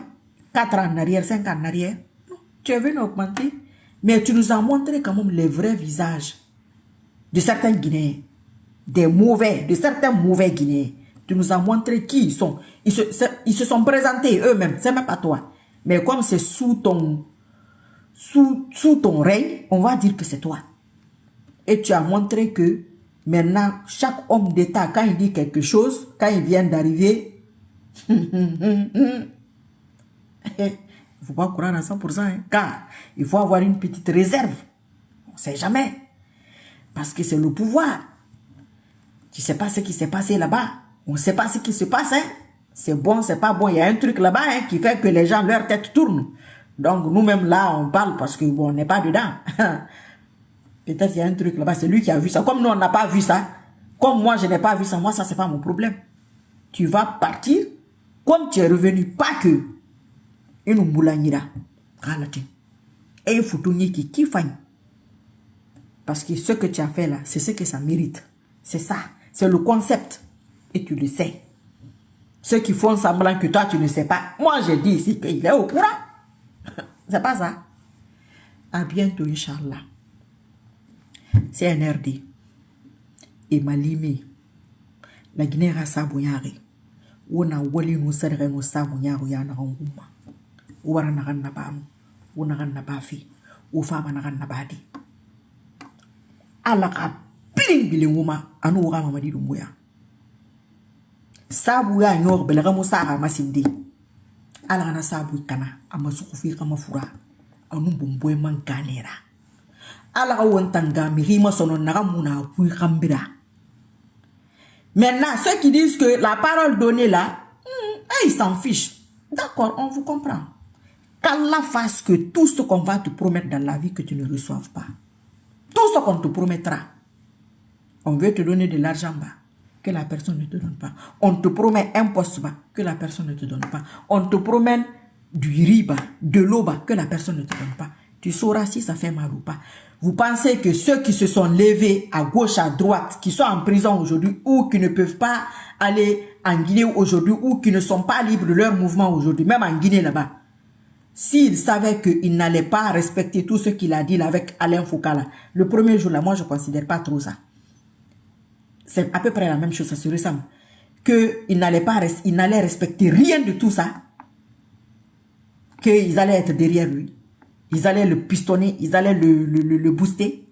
S1: 4 ans en arrière, 5 ans en arrière. Tu es venu augmenter. Mais tu nous as montré quand même les vrais visages de certains Guinéens. De certains mauvais Guinéens. Tu nous as montré qui ils sont. Ils se sont présentés eux-mêmes. C'est même pas toi. Mais comme c'est sous ton règne, on va dire que c'est toi. Et tu as montré que maintenant, chaque homme d'État, quand il dit quelque chose, quand il vient d'arriver, il ne faut pas croire à 100%, hein, car il faut avoir une petite réserve. On ne sait jamais. Parce que c'est le pouvoir. Tu ne sais pas ce qui s'est passé là-bas. On ne sait pas ce qui se passe. Hein. C'est bon, c'est pas bon. Il y a un truc là-bas hein, qui fait que les gens, leur tête tourne. Donc nous-mêmes là, on parle parce que bon, on n'est pas dedans. Peut-être qu'il y a un truc là-bas, c'est lui qui a vu ça. Comme nous, on n'a pas vu ça. Comme moi, je n'ai pas vu ça. Moi, ça, c'est pas mon problème. Tu vas partir comme tu es revenu. Pas que une moulanira. Et il faut tout qui kiffe. Parce que ce que tu as fait là, c'est ce que ça mérite. C'est ça. C'est le concept. Et tu le sais. Ceux qui font semblant que toi, tu ne sais pas. Moi, j'ai dit ici qu'il est au courant. C'est pas ça. À bientôt, Inch'Allah. CNRD. Et Malimi. La Guinée a sabouillari. On a wali nous serre nous sabouillari à Naranguma. Ou à Naranabam. Ou Naranabafi. Ou Fama Naranabadi. Alaka pling bilinguma. Anu Rama Madi Dumbuya. Sabouya nyor belagamo saha masindi. Alana sabu kana. Amasukufi kama fura. Anu bomboy man ganera. Ala wantanga mirima sonon naramuna puis rambira. Maintenant, ceux qui disent que la parole donnée là, ils s'en fichent. D'accord, on vous comprend. Qu'Allah fasse que tout ce qu'on va te promettre dans la vie que tu ne reçoives pas. Tout ce qu'on te promettra. On veut te donner de l'argent bas, que la personne ne te donne pas. On te promet un poste bas, que la personne ne te donne pas. On te promet du riba, de l'eau bas, que la personne ne te donne pas. Tu sauras si ça fait mal ou pas. Vous pensez que ceux qui se sont levés à gauche, à droite, qui sont en prison aujourd'hui ou qui ne peuvent pas aller en Guinée aujourd'hui ou qui ne sont pas libres de leur mouvement aujourd'hui, même en Guinée là-bas, s'ils savaient qu'ils n'allaient pas respecter tout ce qu'il a dit là avec Alain Foucault là, le premier jour là, moi je ne considère pas trop ça. C'est à peu près la même chose, ça se ressemble. Qu'ils n'allaient respecter rien de tout ça, qu'ils allaient être derrière lui. Ils allaient le pistonner, ils allaient le booster.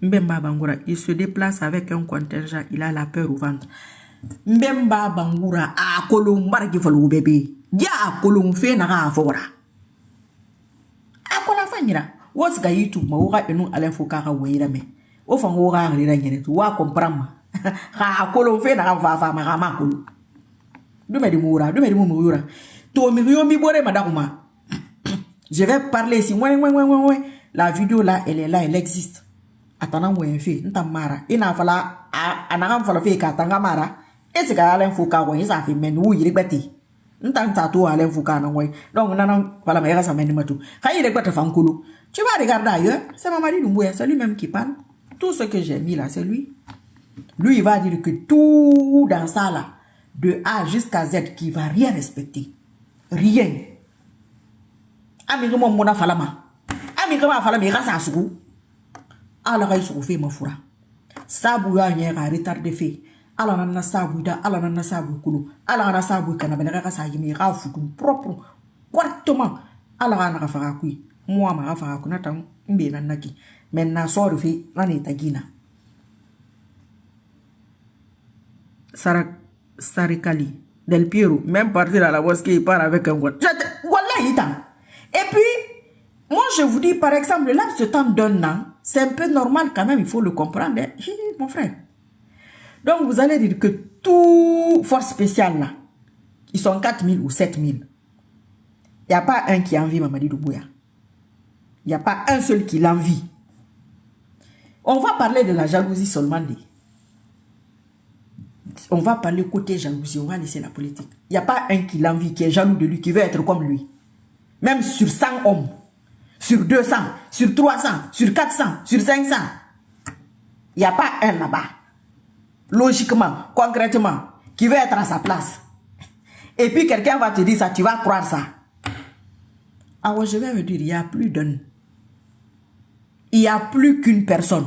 S1: Mbemba Bangoura, il se déplace avec un contingent, il a la peur au ventre. Mbemba Bangoura, a kolon margi falou bébé. Ya kolon fe na fora. A kola fanyira. What's ga YouTube ma woga enu Alain Foucault weira me. O fangoga rira nyene tu wa comprendre. Ha kolon fe na fa ma kolon. Je vais parler ici. La vidéo là, elle est là, elle existe. Attends, on fait. Ntamara. Ina fala. Anagam fala fait katanga mara. Et c'est qu'Alain Foucault, il s'est fait men ou il répète. Ntantato Alain Foucault non ouais. Donc non voilà mais ça mène tout. Quand il répète fankolo. Tu vas regarder ailleurs. C'est Mamadi Doumbouya, c'est lui-même qui parle. Tout ce que j'ai mis là, c'est lui. Lui il va dire que tout dans ça là. de A jusqu'à Z qui va rien respecter. Rien. Amigama mona falama. Amigama falama rasa asugu. Ala ga isugu fe mafura. Sabu ya nyera retardé fe. Ala nana sabu da, ala nana sabu kulu. Ala nana sabu kana benega sa yimi ga futu propre. Correctement. Ala na ga fara kui. Moi ma ga fara kuna tan mbe nanaki. Maintenant sort fe nani tagina. Sarikali, Del Piero, même partir à la mosquée, il part avec un goût. Et puis, moi je vous dis, par exemple, laps de temps d'un an, c'est un peu normal quand même, il faut le comprendre, hein, mon frère. Donc vous allez dire que tout force spéciale là, ils sont 4000 ou 7000. Il n'y a pas un qui envie Mamadi Doumbouya. Il n'y a pas un seul qui l'envie. On va parler de la jalousie seulement. On va parler côté jalousie, on va laisser la politique. Il n'y a pas un qui l'envie, qui est jaloux de lui, qui veut être comme lui. Même sur 100 hommes, sur 200, sur 300, sur 400, sur 500. Il n'y a pas un là-bas. Logiquement, concrètement, qui veut être à sa place. Et puis quelqu'un va te dire ça, tu vas croire ça. Alors je vais me dire, il n'y a plus d'un. Il n'y a plus qu'une personne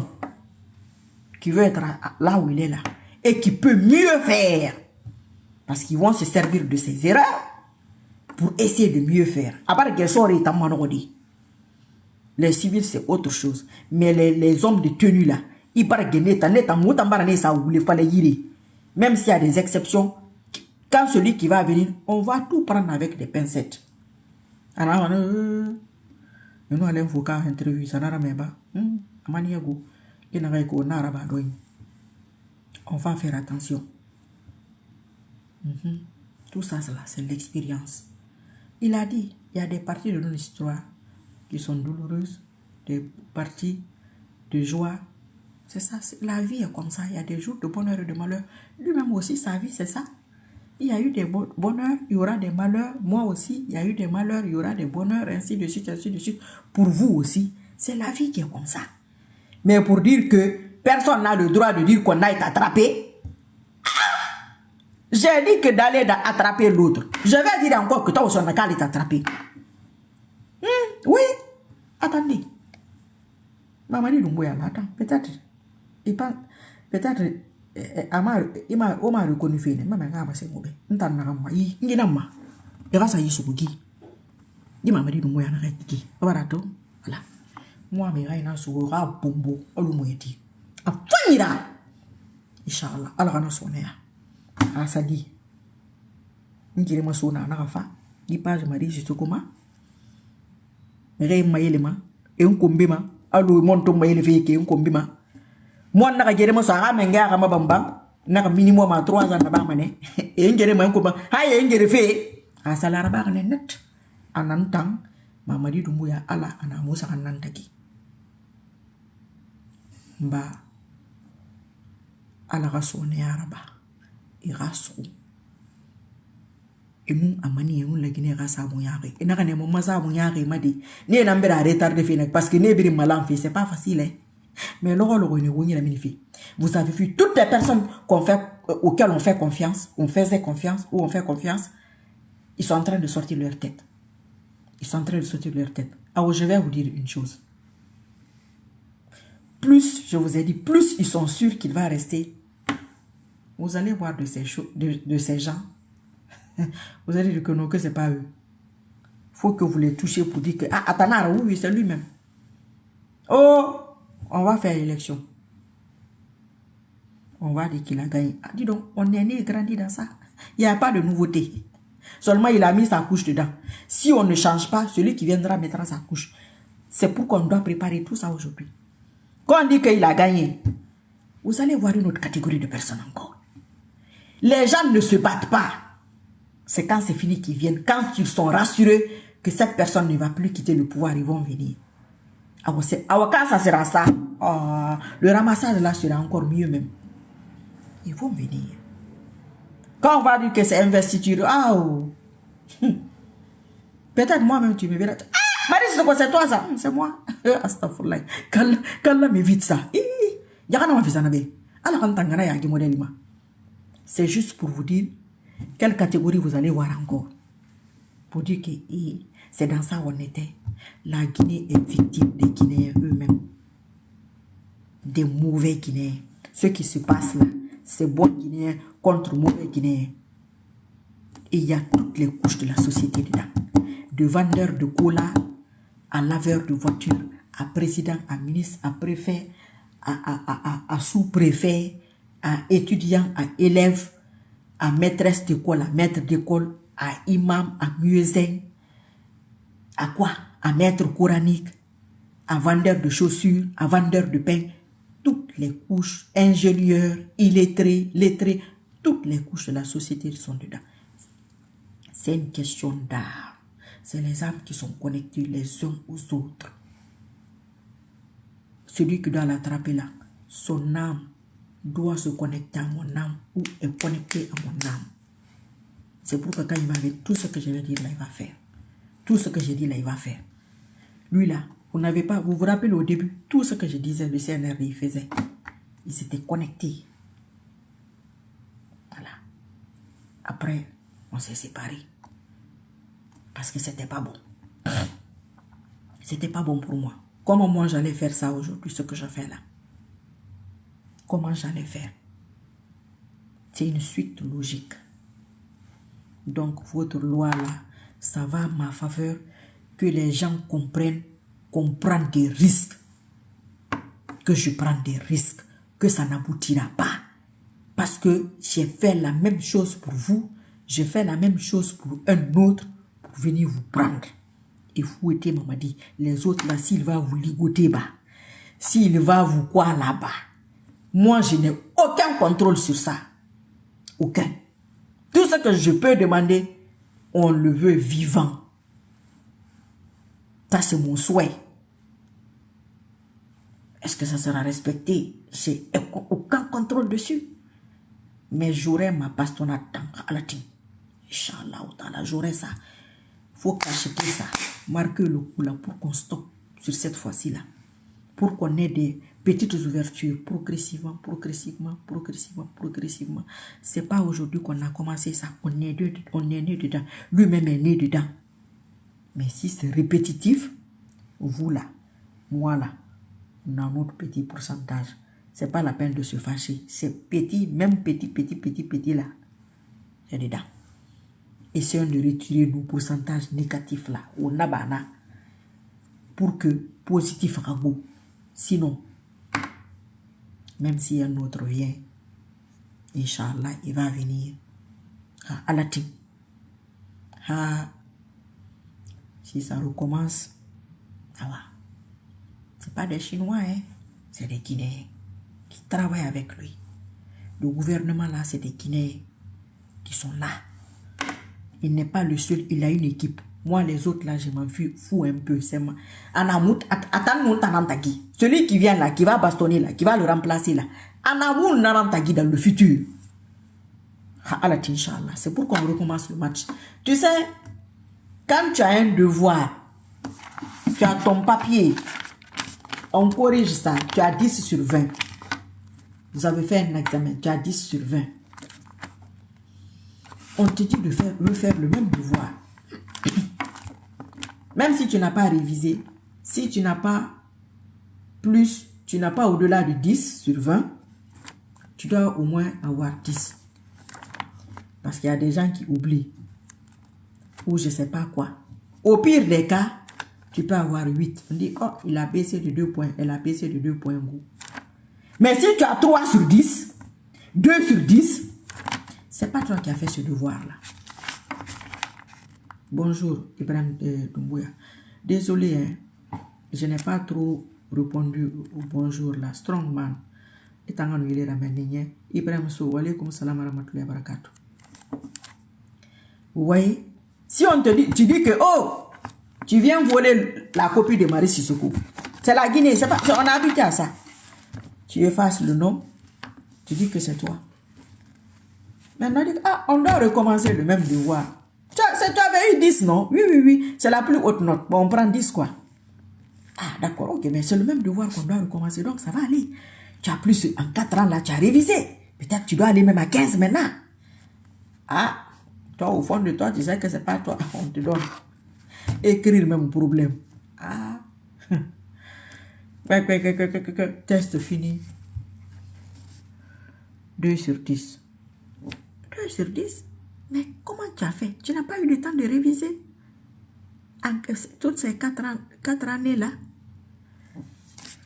S1: qui veut être là où il est là. Et qui peut mieux faire. Parce qu'ils vont se servir de ses erreurs pour essayer de mieux faire. À part que ça, les civils, c'est autre chose. Mais les hommes de tenue là, ils parlent de même s'il y a des exceptions, quand celui qui va venir, on va tout prendre avec des pincettes. Alors, nous allons faire une interview, ça n'a rien à on va faire attention. Tout ça, c'est l'expérience. Il a dit, il y a des parties de notre histoire qui sont douloureuses, des parties de joie. C'est ça, la vie est comme ça. Il y a des jours de bonheur et de malheur. Lui-même aussi, sa vie, c'est ça. Il y a eu des bonheurs, il y aura des malheurs. Moi aussi, il y a eu des malheurs, il y aura des bonheurs, ainsi de suite, ainsi de suite. Pour vous aussi, c'est la vie qui est comme ça. Mais pour dire que personne n'a le droit de dire qu'on a été attrapé. J'ai dit que d'aller attraper l'autre. Je vais dire encore que toi aussi on a qu'à aller t'attraper. Oui. Attendez. Maman dit attends. Peut-être. Il parle. Peut-être. Il m'a reconnu. Maman a c'est mauvais. N't'en il va ça y souki. Il m'a dit voilà. Moi mes reines sont bombo. Olumoueti. Afanira. Inch'Allah. Alors on a sonné. Asadi. N'kiri ma sona na rafa. Di page mari juste comment. Rei maïlema. Et un combima. Allo monto maïle feke un combima. Moi na gere ma sa menga ga mabamba. Na minimum à 3 ans na ba mané. Et ngere ma ko ba. Haye ngere fe. Asala ba ne net. Anantang. Mamadi Doumbouya ala ana musa kanantaki. Mba ala rasone araba irasu emu amani emu lagine rasa bonyare et na kanemo maza bonyare madi ni na mbera retard de fin parce que ne biri malan fait c'est pas facile hein? Mais loro ne woni la minifi vous avez vu toutes les personnes auxquelles on fait confiance, on faisait confiance ou on fait confiance, ils sont en train de sortir leur tête. Alors je vais vous dire une chose. Plus, je vous ai dit, plus ils sont sûrs qu'il va rester. Vous allez voir de ces gens. Vous allez dire que non, que ce n'est pas eux. Il faut que vous les touchiez pour dire que, Atana, oui, c'est lui-même. Oh, on va faire l'élection. On va dire qu'il a gagné. Dis donc, on est né et grandi dans ça. Il n'y a pas de nouveauté. Seulement, il a mis sa couche dedans. Si on ne change pas, celui qui viendra mettra sa couche. C'est pourquoi on doit préparer tout ça aujourd'hui. Quand on dit qu'il a gagné, vous allez voir une autre catégorie de personnes encore. Les gens ne se battent pas. C'est quand c'est fini qu'ils viennent. Quand ils sont rassurés que cette personne ne va plus quitter le pouvoir, ils vont venir. Alors quand ça sera ça, le ramassage là sera encore mieux même. Ils vont venir. Quand on va dire que c'est investiture, peut-être moi-même tu me verras. Marie, c'est toi ça? C'est moi. Astaghfirullah. Quand là m'évite ça. C'est juste pour vous dire, Quelle catégorie vous allez voir encore? Pour dire que c'est dans ça où on était. La Guinée est victime des Guinéens eux-mêmes. Des mauvais Guinéens. Ce qui se passe là, c'est bons Guinéens contre mauvais Guinéens. Et il y a toutes les couches de la société dedans. De vendeurs de cola, à laveurs de voitures, à président, à ministre, à préfet, à sous-préfet, à étudiants, à élèves, à maîtresse d'école, à maître d'école, à imam, à muezzin, à quoi? À maître coranique, à vendeur de chaussures, à vendeur de pain, toutes les couches, ingénieurs, illettrés, lettrés, toutes les couches de la société sont dedans. C'est une question d'art. C'est les âmes qui sont connectées les uns aux autres. Celui qui doit l'attraper là, son âme doit se connecter à mon âme ou est connecté à mon âme. C'est pour que quand il m'avait tout ce que je vais dire là, il va faire. Tout ce que j'ai dit là, il va faire. Lui là, vous vous rappelez au début, tout ce que je disais, le CNRD, il faisait. Il s'était connecté. Voilà. Après, on s'est séparés. Parce que c'était pas bon. C'était pas bon pour moi. Comment moi j'allais faire ça aujourd'hui, ce que je fais là? Comment j'allais faire? C'est une suite logique. Donc votre loi là, ça va à ma faveur que les gens comprennent qu'on prend des risques. Que je prends des risques. Que ça n'aboutira pas. Parce que j'ai fait la même chose pour vous. J'ai fait la même chose pour un autre pour venir vous prendre. Et fouetter Mamadi. Les autres là, s'il va vous ligoter bas. S'il va vous quoi là-bas. Moi, je n'ai aucun contrôle sur ça. Aucun. Tout ce que je peux demander, on le veut vivant. Ça, c'est mon souhait. Est-ce que ça sera respecté? J'ai aucun contrôle dessus. Mais j'aurai ma bastonnade à la team. Inch'Allah, j'aurai ça. Il faut cacheter ça. Marquer le coup là pour qu'on stoppe sur cette fois-ci là. Pour qu'on ait des petites ouvertures progressivement, progressivement, progressivement, progressivement. C'est pas aujourd'hui qu'on a commencé ça. On est né dedans. Lui-même est né dedans. Mais si c'est répétitif, vous là, moi là, on a notre petit pourcentage. C'est pas la peine de se fâcher. C'est petit, même petit là. C'est dedans. Essayons de retirer nos pourcentages négatifs là. Au nabana. Pour que positif rago. Sinon, même si un autre vient, Inch'Allah, il va venir à la team. Si ça recommence, ça va. C'est pas des Chinois, hein. C'est des Guinéens qui travaillent avec lui. Le gouvernement là, c'est des Guinéens qui sont là. Il n'est pas le seul, il a une équipe. Moi, les autres là, je m'en fous un peu. C'est moi. Celui qui vient là, qui va bastonner là, qui va le remplacer là. Anamoun Narantagi dans le futur. C'est pour qu'on recommence le match. Tu sais, quand tu as un devoir, tu as ton papier, on corrige ça, tu as 10 sur 20. Vous avez fait un examen, tu as 10 sur 20. On te dit de refaire le même devoir. Même si tu n'as pas révisé, si tu n'as pas plus, tu n'as pas au-delà de 10 sur 20, tu dois au moins avoir 10. Parce qu'il y a des gens qui oublient. Ou je ne sais pas quoi. Au pire des cas, tu peux avoir 8. On dit, oh, il a baissé de 2 points, elle a baissé de 2 points. Mais si tu as 3 sur 10, 2 sur 10, c'est pas toi qui as fait ce devoir-là. Bonjour, Ibrahim Doumbouya. Désolé, hein, je n'ai pas trop répondu au bonjour là. Strongman. Ibrahim So, wa alaykoum salam wa rahmatullahi wa barakatuh. Vous voyez, si on te dit, tu dis que, oh, tu viens voler la copie de Marie Sissoko. C'est la Guinée, c'est pas, on a habité à ça. Tu effaces le nom, tu dis que c'est toi. Maintenant, on doit recommencer le même devoir. Tu avais eu 10, non? Oui. C'est la plus haute note. Bon, on prend 10, quoi. Ah, d'accord, ok, mais c'est le même devoir qu'on doit recommencer. Donc, ça va aller. Tu as plus, en 4 ans, là, tu as révisé. Peut-être que tu dois aller même à 15 maintenant. Ah, Toi, au fond de toi, tu sais que c'est pas toi. On te donne. Écrire même problème. Ah. Test fini. 2 sur 10. 2 sur 10? Mais comment tu as fait? Tu n'as pas eu le temps de réviser toutes ces 4 années-là?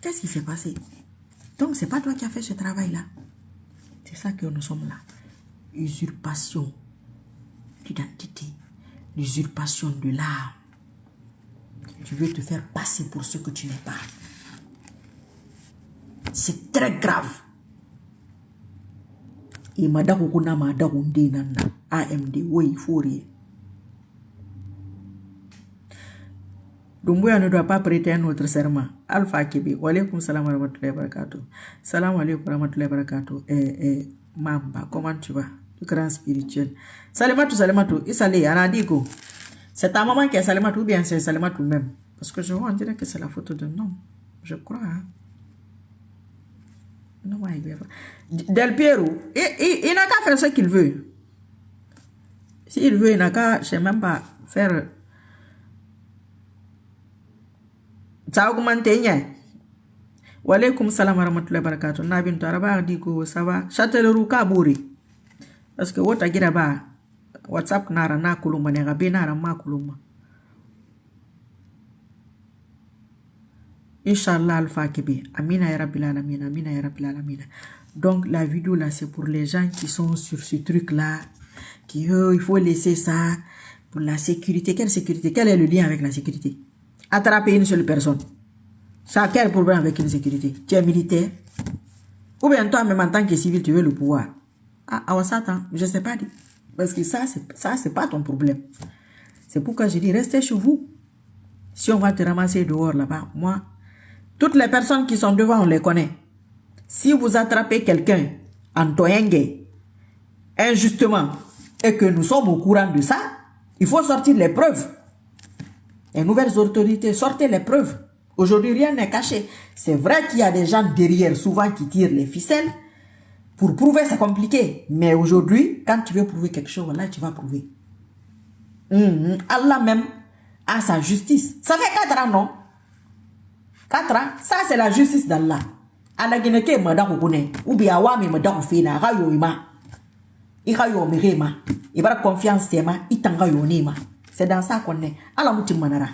S1: Qu'est-ce qui s'est passé? Donc, c'est pas toi qui as fait ce travail-là. C'est ça que nous sommes là. Usurpation d'identité. L'usurpation de l'âme. Tu veux te faire passer pour ce que tu n'es pas. C'est très grave. Et madakukuna madakunde nana AMD oui fourier. Doumbouya ne doit pas prêter un autre serment. Alpha Kébé, wa alaykoum salam wa rahmatullahi wa barakatuh. Salam alaykoum wa rahmatullahi wa barakatuh. Mamba, comment tu vas? Le grand spirituel. Salamatou, Isale, Anadiko. C'est ta maman qui est Salamatou ou bien c'est Salamatou même? Parce que je vois, on dirait que c'est la photo d'un homme. Je crois, hein. Non, Del Piero, il n'a qu'à faire ce qu'il veut. S'il veut, il n'a qu'à, je sais même pas, faire. Ça a augmenté, hein. Wa alaykoum salam wa rahmatullahi wa barakatuh. Nabin Taraba dit que ça va. Châtellerault Kabouri. Parce que what agira ba WhatsApp nara na kuluma ne gabe nara ma kuluma. Inch'Allah Alpha Kébé. Amina ya Rabbil Alamin. Amina ya Rabbil Alamin. Donc la vidéo là c'est pour les gens qui sont sur ce truc là. Qui il faut laisser ça pour la sécurité. Quelle sécurité? Quel est le lien avec la sécurité? Attraper une seule personne. Ça a quel problème avec une sécurité? Tu es militaire? Ou bien toi même en tant que civil tu veux le pouvoir? Ah, Satan, je sais pas. Parce que ça c'est pas ton problème. C'est pourquoi je dis restez chez vous. Si on va te ramasser dehors là-bas, moi, toutes les personnes qui sont devant, on les connaît. Si vous attrapez quelqu'un en Toyengue, injustement, et que nous sommes au courant de ça, il faut sortir les preuves. Les nouvelles autorités, sortez les preuves. Aujourd'hui, rien n'est caché. C'est vrai qu'il y a des gens derrière, souvent, qui tirent les ficelles. Pour prouver, c'est compliqué. Mais aujourd'hui, quand tu veux prouver quelque chose, là, tu vas prouver. Allah même a sa justice. Ça fait 4 ans, non? 4 ans, ça c'est la justice d'Allah. Allah geneke madaku kune. Ubi awami madaku fina. Rayo ima. Irayo mirema. Ibara confiance tema. Itanga yonima. C'est dans ça qu'on est. Allah mouti manara.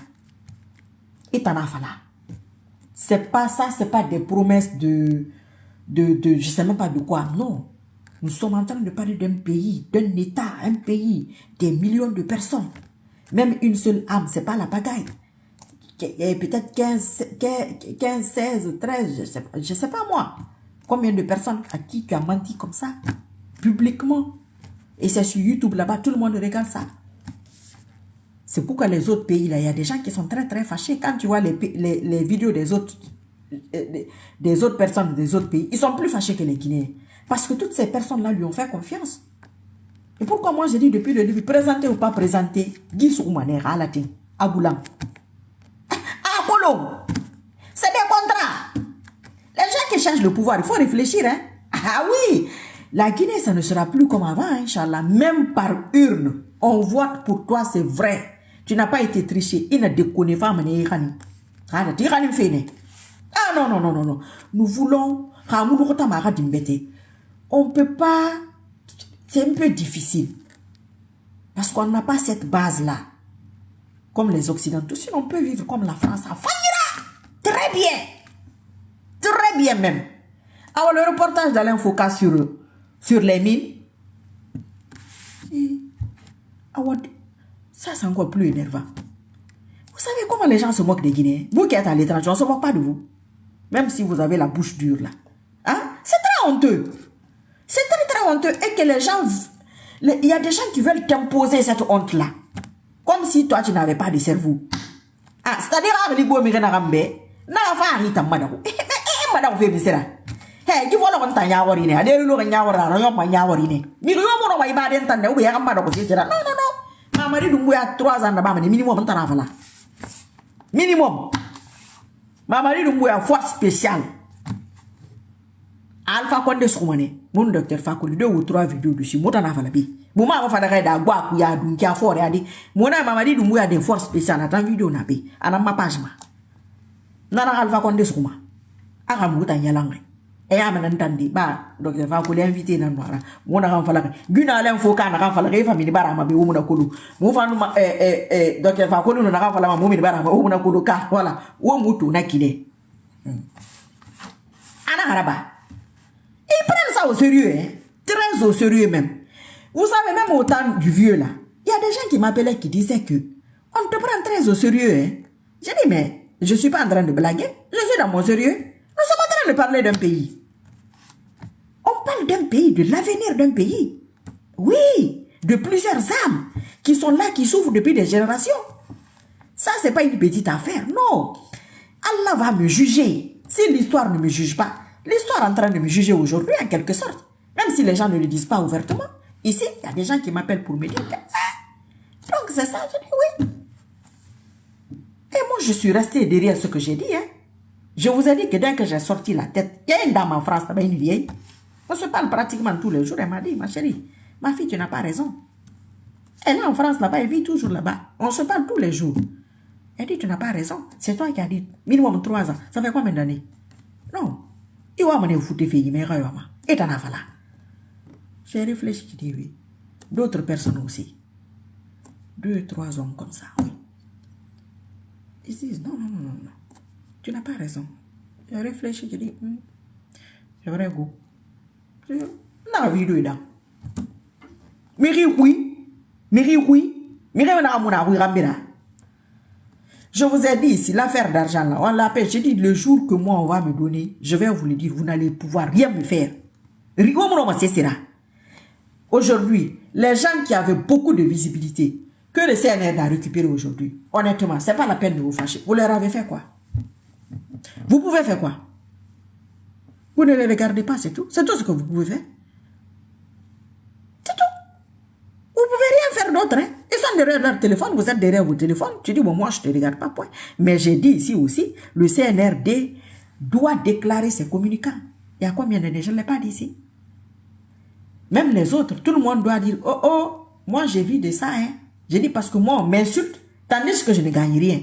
S1: Itana fala. C'est pas ça, c'est pas des promesses de je sais même pas de quoi. Non. Nous sommes en train de parler d'un pays, d'un État, un pays, des millions de personnes. Même une seule âme, c'est pas la pagaille. Peut-être 15, 16, 13, je sais pas moi. Combien de personnes à qui tu as menti comme ça, publiquement. Et c'est sur YouTube là-bas, tout le monde regarde ça. C'est pourquoi les autres pays, là, il y a des gens qui sont très très fâchés. Quand tu vois les vidéos des autres personnes des autres pays, ils sont plus fâchés que les Guinéens. Parce que toutes ces personnes-là lui ont fait confiance. Et pourquoi moi je dis depuis le début, présenter ou pas présenter, Guy Soumane, Alatin, Aboulam. Ah, Polo, c'est des contrats. Les gens qui cherchent le pouvoir, il faut réfléchir. Hein? Ah oui, la Guinée, ça ne sera plus comme avant, hein, Inch'Allah. Même par urne, on vote pour toi, c'est vrai. Tu n'as pas été triché. Il n'a déconné pas, mais ah non, non, non, non, non. Nous voulons, on ne peut pas, c'est un peu difficile. Parce qu'on n'a pas cette base-là. Comme les Occidentaux. Sinon, on peut vivre comme la France. Ça faillira. Très bien. Très bien même. Alors, le reportage d'Alain Foucault sur les mines. Ça, c'est encore plus énervant. Vous savez comment les gens se moquent des Guinéens? Vous qui êtes à l'étranger, on ne se moque pas de vous. Même si vous avez la bouche dure là. Hein? C'est très honteux. C'est très très honteux. Et que les gens... Il y a des gens qui veulent t'imposer cette honte-là. Comme si toi, tu n'avais pas de cerveau. Ah, c'est-à-dire, Mamadi Doumbouya 3 ans d'abord, minimum, minimum. Mamadi Doumbouya force spéciale. Alpha Condé Soumane, mon docteur Fakoli, 2 ou 3 vidéos dessus, moi t'en as fallu. Moi, ma fa da da gwa ku ya dun kia fort ya di. Moi na mama di dumbu ya des forces spéciales na tan vidéo na be. Ana ma page ma. Nana Alpha Condé Soumane. Aka mu ta yalangai. E ya manan tandi ba docteur Fakoli invité na noira. Moi na kan fala. Guna l'info ka na kan fala ke famille bara ma be wo mu na kolu. Mo fa no docteur Fakoli no na kan fala ma mo mi bara ma wo mu na kolu ka. Voilà. Wo mu to na kile. Ana haraba. Ils prennent ça au sérieux, hein? Très au sérieux même. Vous savez, même au temps du vieux là, il y a des gens qui m'appelaient qui disaient que on te prend très au sérieux, hein? J'ai dit, mais je ne suis pas en train de blaguer, je suis dans mon sérieux. Nous sommes en train de parler d'un pays. On parle d'un pays, de l'avenir d'un pays. Oui, de plusieurs âmes qui sont là, qui souffrent depuis des générations. Ça, c'est pas une petite affaire, non. Allah va me juger. Si l'histoire ne me juge pas, l'histoire est en train de me juger aujourd'hui, en quelque sorte. Même si les gens ne le disent pas ouvertement. Ici, il y a des gens qui m'appellent pour me dire que... Donc, c'est ça, je dis oui. Et moi, je suis resté derrière ce que j'ai dit. Hein. Je vous ai dit que dès que j'ai sorti la tête, il y a une dame en France, là-bas, une vieille. On se parle pratiquement tous les jours. Elle m'a dit, ma chérie, ma fille, tu n'as pas raison. Elle est en France, là-bas, elle vit toujours là-bas. On se parle tous les jours. Elle dit, tu n'as pas raison. C'est toi qui as dit, minimum 3 ans. Ça fait combien d'années? Non. Il va me foutre fille, mais et t'en as fait là. J'ai réfléchi, je dis oui. D'autres personnes aussi. 2, 3 hommes comme ça, oui. Ils disent non. Tu n'as pas raison. J'ai réfléchi, je dis c'est vrai, go. Non, vidéo là. Miri oui. Je vous ai dit ici, l'affaire d'argent là, on l'appelle. J'ai dit le jour que moi on va me donner, je vais vous le dire, vous n'allez pouvoir rien me faire. Aujourd'hui, les gens qui avaient beaucoup de visibilité, que le CNR a récupéré aujourd'hui, honnêtement, c'est pas la peine de vous fâcher. Vous leur avez fait quoi? Vous pouvez faire quoi? Vous ne les regardez pas, c'est tout. C'est tout ce que vous pouvez faire. C'est tout. Vous pouvez rien faire d'autre. Hein? Ils sont derrière leur téléphone, vous êtes derrière vos téléphones. Tu dis, bon, moi, je ne te regarde pas, point. Mais j'ai dit ici aussi, le CNRD doit déclarer ses communicants. Il y a combien d'années? Je ne l'ai pas dit ici. Même les autres, tout le monde doit dire, oh, moi, j'ai vu de ça, hein. J'ai dit parce que moi, on m'insulte, tandis que je ne gagne rien.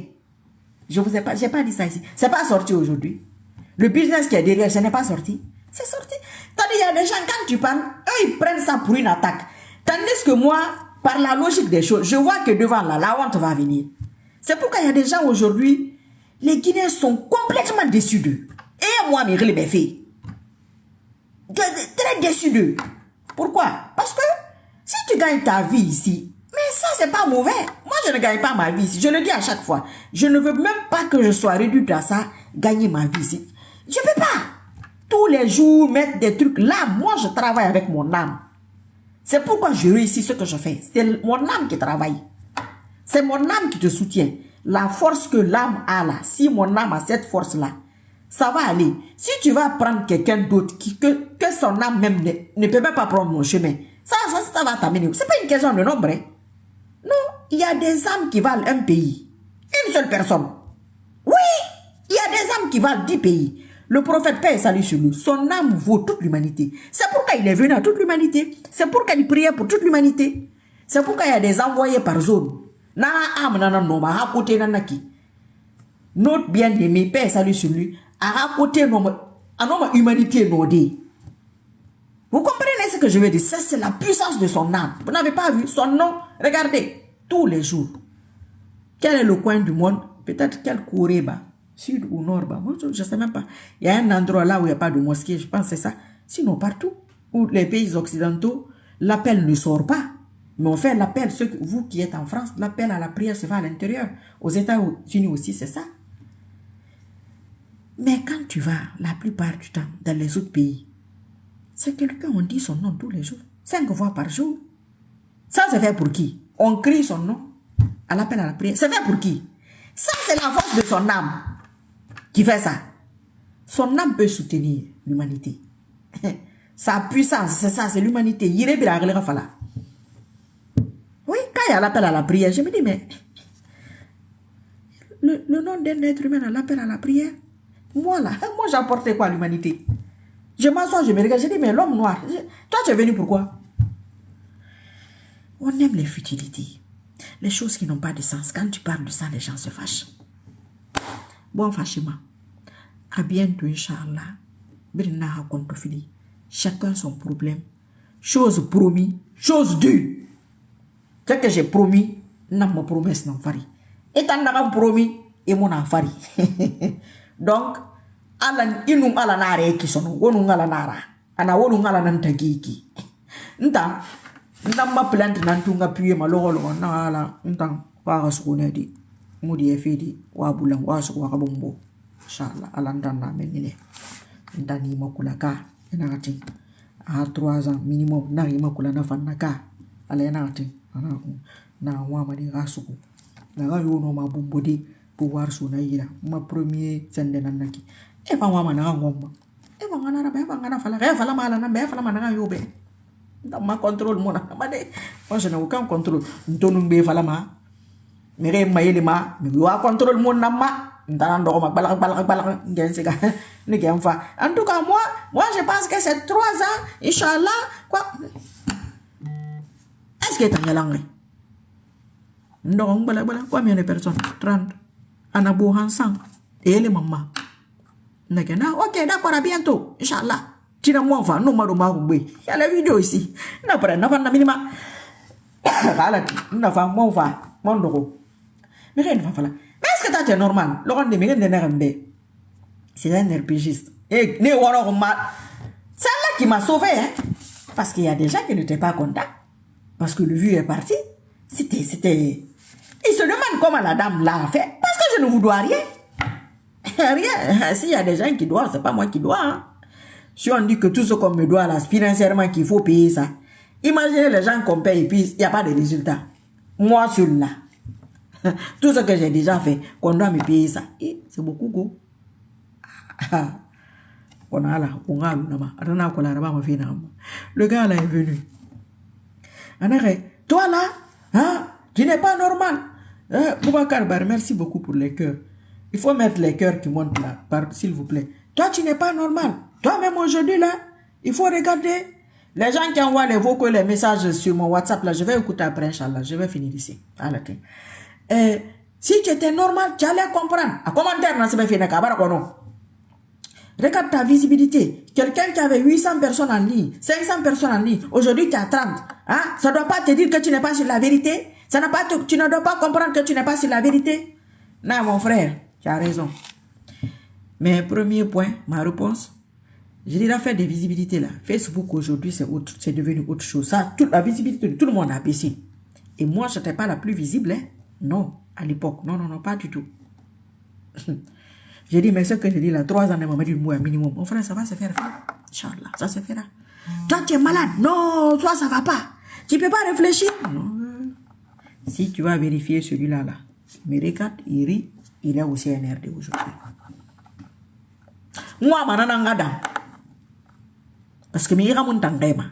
S1: Je vous ai pas, j'ai pas dit ça ici. C'est pas sorti aujourd'hui. Le business qui est derrière, ce n'est pas sorti. C'est sorti. Tandis, il y a des gens, quand tu parles, eux, ils prennent ça pour une attaque. Tandis que moi, par la logique des choses, je vois que devant là, la honte va venir. C'est pourquoi il y a des gens aujourd'hui, les Guinéens sont complètement déçus d'eux. Et moi, mes fait. Très déçus d'eux. Pourquoi? Parce que si tu gagnes ta vie ici, mais ça, c'est pas mauvais. Moi, je ne gagne pas ma vie ici. Je le dis à chaque fois. Je ne veux même pas que je sois réduite à ça, gagner ma vie ici. Je ne peux pas. Tous les jours, mettre des trucs. Là, moi, je travaille avec mon âme. C'est pourquoi je réussis ce que je fais. C'est mon âme qui travaille. C'est mon âme qui te soutient. La force que l'âme a là, si mon âme a cette force-là, ça va aller. Si tu vas prendre quelqu'un d'autre que son âme même ne peut même pas prendre mon chemin, ça va t'amener. C'est pas une question de nombre. Hein? Non, il y a des âmes qui valent un pays. Une seule personne. Oui, il y a des âmes qui valent 10 pays. Le prophète, paix et salut sur lui, son âme vaut toute l'humanité. C'est pourquoi il est venu à toute l'humanité. C'est pourquoi il priait pour toute l'humanité. C'est pourquoi il y a des envoyés par zone. Notre bien-aimé, paix et salut sur lui, à côté de l'humanité. Vous comprenez ce que je veux dire? Ça, c'est la puissance de son âme. Vous n'avez pas vu son nom? Regardez, tous les jours. Quel est le coin du monde? Peut-être quel Koréba, sud ou nord, je ne sais même pas. Il y a un endroit là où il n'y a pas de mosquée, je pense que c'est ça. Sinon, partout, où les pays occidentaux, l'appel ne sort pas. Mais on fait l'appel, vous qui êtes en France, l'appel à la prière se fait à l'intérieur. Aux États-Unis aussi, c'est ça. Mais quand tu vas, la plupart du temps, dans les autres pays, c'est quelqu'un, on dit son nom tous les jours, 5 fois par jour. Ça, c'est fait pour qui? On crie son nom à l'appel à la prière. C'est fait pour qui? Ça, c'est la force de son âme qui fait ça. Son âme peut soutenir l'humanité. Sa puissance, c'est ça, c'est l'humanité. Oui, quand il y a l'appel à la prière, je me dis, mais le nom d'un être humain à l'appel à la prière, moi là, moi j'ai apporté quoi à l'humanité? Je m'assois, je me regarde, je dis, mais l'homme noir, toi tu es venu pourquoi? On aime les futilités, les choses qui n'ont pas de sens. Quand tu parles de ça, les gens se fâchent. Bon, fâchez-moi. À bientôt, Inch'Allah. Chacun son problème. Chose promis, chose due. Ce que j'ai promis, n'a ma promesse non fari. Et t'en as promis, et mon affaire. Donc, ala inum ala nare qui sont, wonung ala nara. Ana wonung ala nantagiki. Nta, nama plante nantunga puye malolo, na ala, nta, wa sukunedi. Mudi efidi, wa bulang, wa suku wakabumbo. Inshallah, alandana menine. Nta ni makulaka, enagati. À 3 ans minimum, na makula na fanaka. Ala enagati. Na wama di rasuku. Na rayo no ma bumbodi pouvoir sonaira. Ma premier sende nanaki. E fa wama na ngomba. E fa ngana ba fa ngana fala. Re fala mala na be fala mana yobe. Nda ma contrôle mona. Ma de. Moi je n'ai aucun contrôle. Ntonu be fala ma. Mere mayele ma. Me wa contrôle mona ma. Nda ndo ma balak ngense ga. Ne fa. En tout cas moi je pense que c'est 3 ans inchallah quoi. Est-ce que t'as yalangue? Non, bala combien de personnes? 30. Anabo Hansan. Et les mamans. Ok, d'accord, à bientôt. Inch'Allah. Tu n'as moins enfin, non, il y a la vidéo ici. Non, pas n'a minima. N'a pas mon va, mon droit. Mais rien ne va falloir. Mais est-ce que tu es normal? Laurent de Miguel de Nerembe. C'est un RPGiste. Et ne voilà mal. C'est là qui m'a sauvé, hein. Parce qu'il y a des gens qui n'étaient pas contents. Parce que le vieux est parti. C'était... Il se demande comment la dame l'a fait. Parce que je ne vous dois rien. Rien. S'il y a des gens qui doivent, c'est pas moi qui dois. Hein. Si on dit que tout ce qu'on me doit là, financièrement, qu'il faut payer ça. Imaginez les gens qu'on paye et puis il n'y a pas de résultat. Moi, celui-là. Tout ce que j'ai déjà fait, qu'on doit me payer ça. C'est beaucoup, go. Le gars là est venu. Toi là, hein, tu n'es pas normal. Boubacar Bar, merci beaucoup pour les cœurs. Il faut mettre les cœurs qui montent là, s'il vous plaît. Toi, tu n'es pas normal. Toi-même aujourd'hui là, il faut regarder. Les gens qui envoient les vocaux, les messages sur mon WhatsApp là, je vais écouter après, Inch'Allah. Je vais finir ici. Si tu étais normal, tu allais comprendre. À commentaire, non, c'est pas fini. Regarde ta visibilité. Quelqu'un qui avait 800 personnes en ligne, 500 personnes en ligne, aujourd'hui tu as 30. Hein? Ça ne doit pas te dire que tu n'es pas sur la vérité. Tu ne dois pas comprendre que tu n'es pas sur la vérité. Non, mon frère, tu as raison. Mais premier point, ma réponse, j'ai déjà fait des visibilités là. Facebook aujourd'hui, c'est devenu autre chose. Ça, toute la visibilité de tout le monde a baissé. Et moi, je n'étais pas la plus visible. Hein? Non, à l'époque. Non, pas du tout. J'ai dit, mais ce que j'ai dit là, 3 ans de maman dit moi minimum. Mon frère, ça va se faire. Inch'Allah, ça se fera. Toi, tu es malade. Non, toi, ça va pas. Tu peux pas réfléchir. Non. Si tu vas vérifier celui-là, là, mais regarde, il est aussi NRD aujourd'hui. Moi, mananangada. Parce que mira mon tangema.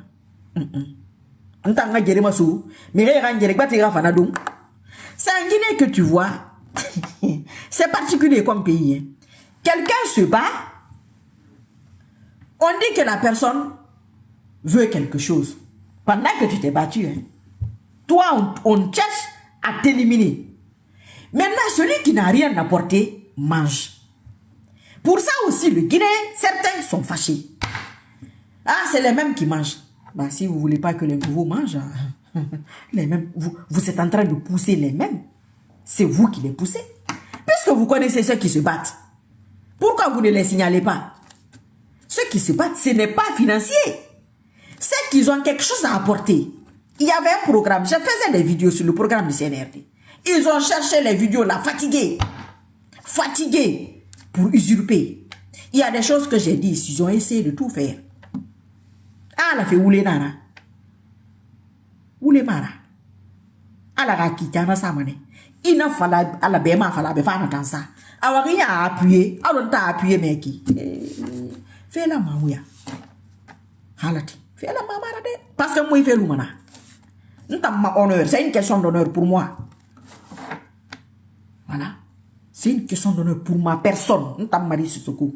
S1: Ntanga jerema sou. Mira ranjere batira fanadum. C'est en Guinée que tu vois. C'est particulier comme pays. Hein. Quelqu'un se bat. On dit que la personne veut quelque chose. Pendant que tu t'es battu. Hein. Toi, on cherche à t'éliminer. Maintenant, celui qui n'a rien apporté, mange. Pour ça aussi, le Guinéen, certains sont fâchés. Ah, c'est les mêmes qui mangent. Bah, si vous ne voulez pas que les nouveaux mangent, les mêmes, vous êtes en train de pousser les mêmes. C'est vous qui les poussez. Puisque vous connaissez ceux qui se battent. Pourquoi vous ne les signalez pas? Ceux qui se battent, ce n'est pas financier. C'est qu'ils ont quelque chose à apporter. Il y avait un programme. Je faisais des vidéos sur le programme du CNRD. Ils ont cherché les vidéos là, fatigués. Fatigués pour usurper. Il y a des choses que j'ai dit. Ils ont essayé de tout faire. Ah, la fait oulé nara. Oulé mara. ala ka kitana samane ina fala ala be ma fala be fana tansa awari ya appuyer alon ta appuyer meki fais la mawuya halati fais la mamara de parce que moi fait lumana ntam ma honneur, c'est une question d'honneur pour moi. Voilà, c'est une question d'honneur pour ma personne. Ntam mari sisoko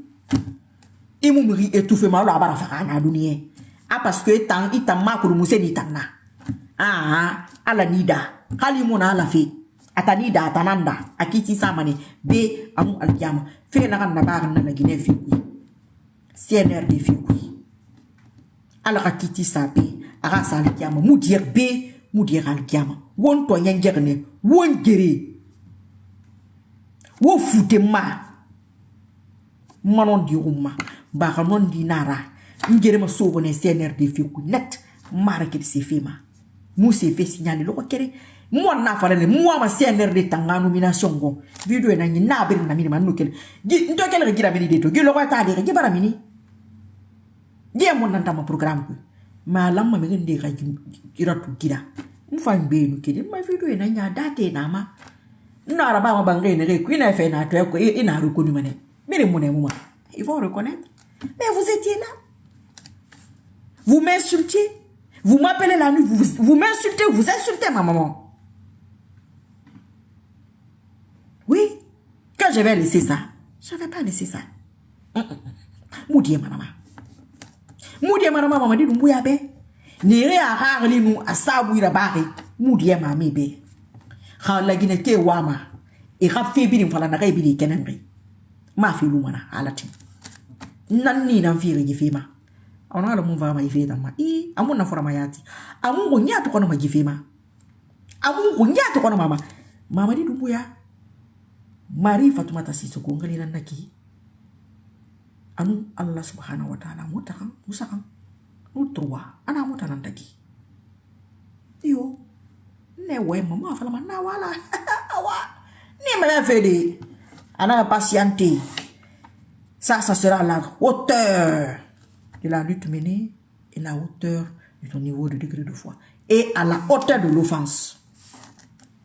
S1: Imumri étouffé ma la bara fa na dunia. Ah parce que tant itam makuru museni tanna. Ah ala nida. Kali mona ala fi. Atanida atananda akiti samani be amu alkiama fe na kan na ba na gine fi ku CNR de fi ku ala akiti sape aga sa alkiama mudir be mudir alkiama won to nyangerne won gere wo fute ma manon di umma ba kanon di nara ngere ma so bone CNR de fi ku net mara ke se fema mu se fe signaler lo ko kere moi na farele moi ma CNR de tanga nomination go video na ni na be na mini man nukel gi ndo kele gira mini de to gi lo ko ta de gi bara mini gi mon nanta ma programme ko ma lamma me ngende ka gira tu gira mu fa mbe no kele ma video na nya date na ma no araba ma bangé ne ko ina fe na to ko ina reconnu mané mire mon moi il faut reconnaître mais vous étiez là vous m'insultiez vous m'appelez la nuit vous m'insultez vous insultez ma maman. Oui, quand je vais laisser ça, je ne vais pas laisser ça. Moudie manama. Moudie manama mama di dumbuya be. Nere a harli nu asabu ira bari. Moudie mami be. Khala gine ke wama. E ga febi ni fala na ga bi kenenri. Ma fi lu mana alati. Nan ni nan fi ri fema. Ona ala mun va ma ife ta ma. Amun na fora ma yati. Amun go nyatu kono ma gifema. Amun go nyatu kono mama. Mama di dumbuya. Mari Fatoumata Sissoko ngali na naki anu Allah subhanahu wa ta'ala mutakam musakam nutrwa ana mutana ndaki yo ne we mama fala na wala awa ni me fede ana patienter ça sera la hauteur de la lutte menée et la hauteur de ton niveau de degré de foi et à la hauteur de l'offense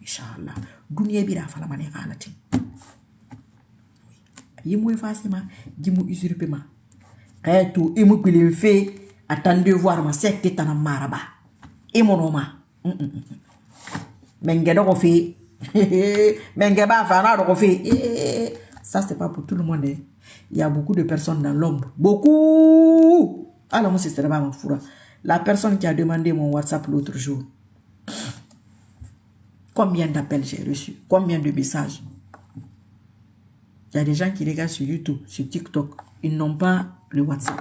S1: inshallah dunia bira fala mane halati yimou effacement dimou usurpement kayatu imu pile fe attendez voir ma secte tan maraba e monoma menge do ko fe menge ba fa na do ko fe ça c'est pas pour tout le monde hein. Il y a beaucoup de personnes dans l'ombre beaucoup alors moi c'est pas mon foura la personne qui a demandé mon WhatsApp l'autre jour combien d'appels j'ai reçus combien de messages. Il y a des gens qui regardent sur YouTube, sur TikTok. Ils n'ont pas le WhatsApp.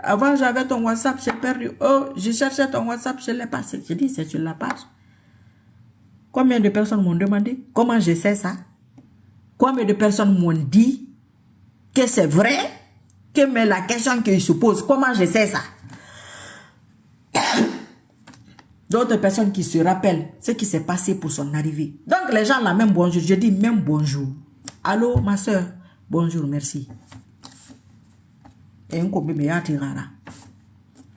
S1: Avant, j'avais ton WhatsApp, j'ai perdu. Oh, je cherchais ton WhatsApp, je ne l'ai pas. J'ai dit, c'est sur la page. Combien de personnes m'ont demandé? Comment je sais ça? Combien de personnes m'ont dit que c'est vrai? Mais la question qu'ils se posent, comment je sais ça? D'autres personnes qui se rappellent ce qui s'est passé pour son arrivée. Donc, les gens là, même bonjour. Je dis même bonjour. Allô, ma soeur. Bonjour, merci. Et on peut me yati rara.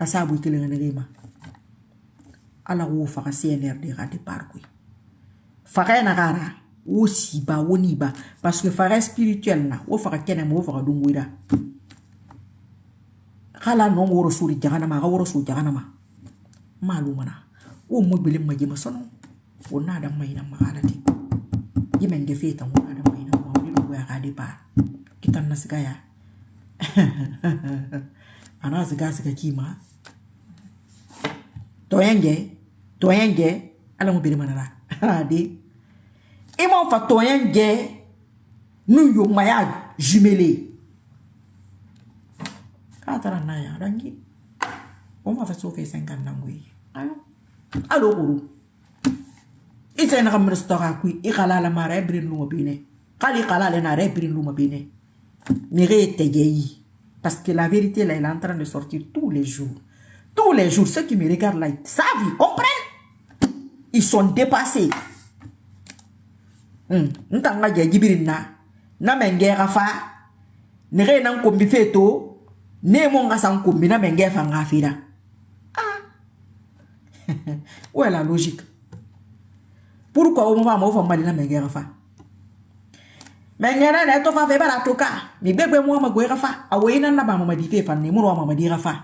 S1: Asa abouti le renema. Ala ou fara CNR de rade parkoui. Fara na rara. Ou si ba, ou ni ba. Parce que fara spirituel na. Ou fara kenem ou fara dungwira. Kala non woro suri jaganama. Woro suri jaganama. Malu mana. Ou mobile majima sono. Ou nada mayina mahalati. Yimen de feta ou nada mayina. Rade par kita nasigaya ana siga kima toyenge ala mo biri manara ade e mo fa toyenge nu yo maya jumelé katara na ya rangi o ma fa so fe 50 nangui alo guru ite na kam restaurant ku i khala la mara brin lu bine Kali kala le na repris l'ouma bene. Nere tegeyi. Parce que la vérité là, elle est en train de sortir tous les jours. Tous les jours, ceux qui me regardent là, ils savent, ils comprennent. Ils sont dépassés. Ntanga ya jibirina. Na menge rafa. Nere nan kombi feto. Ne monga san kombi na menge fa ngafira. Où est la logique? Pourquoi on va m'offrir mal na menge rafa? Mais il y a des gens qui ont fait des choses. Mais moi, je suis fait. Je suis fait.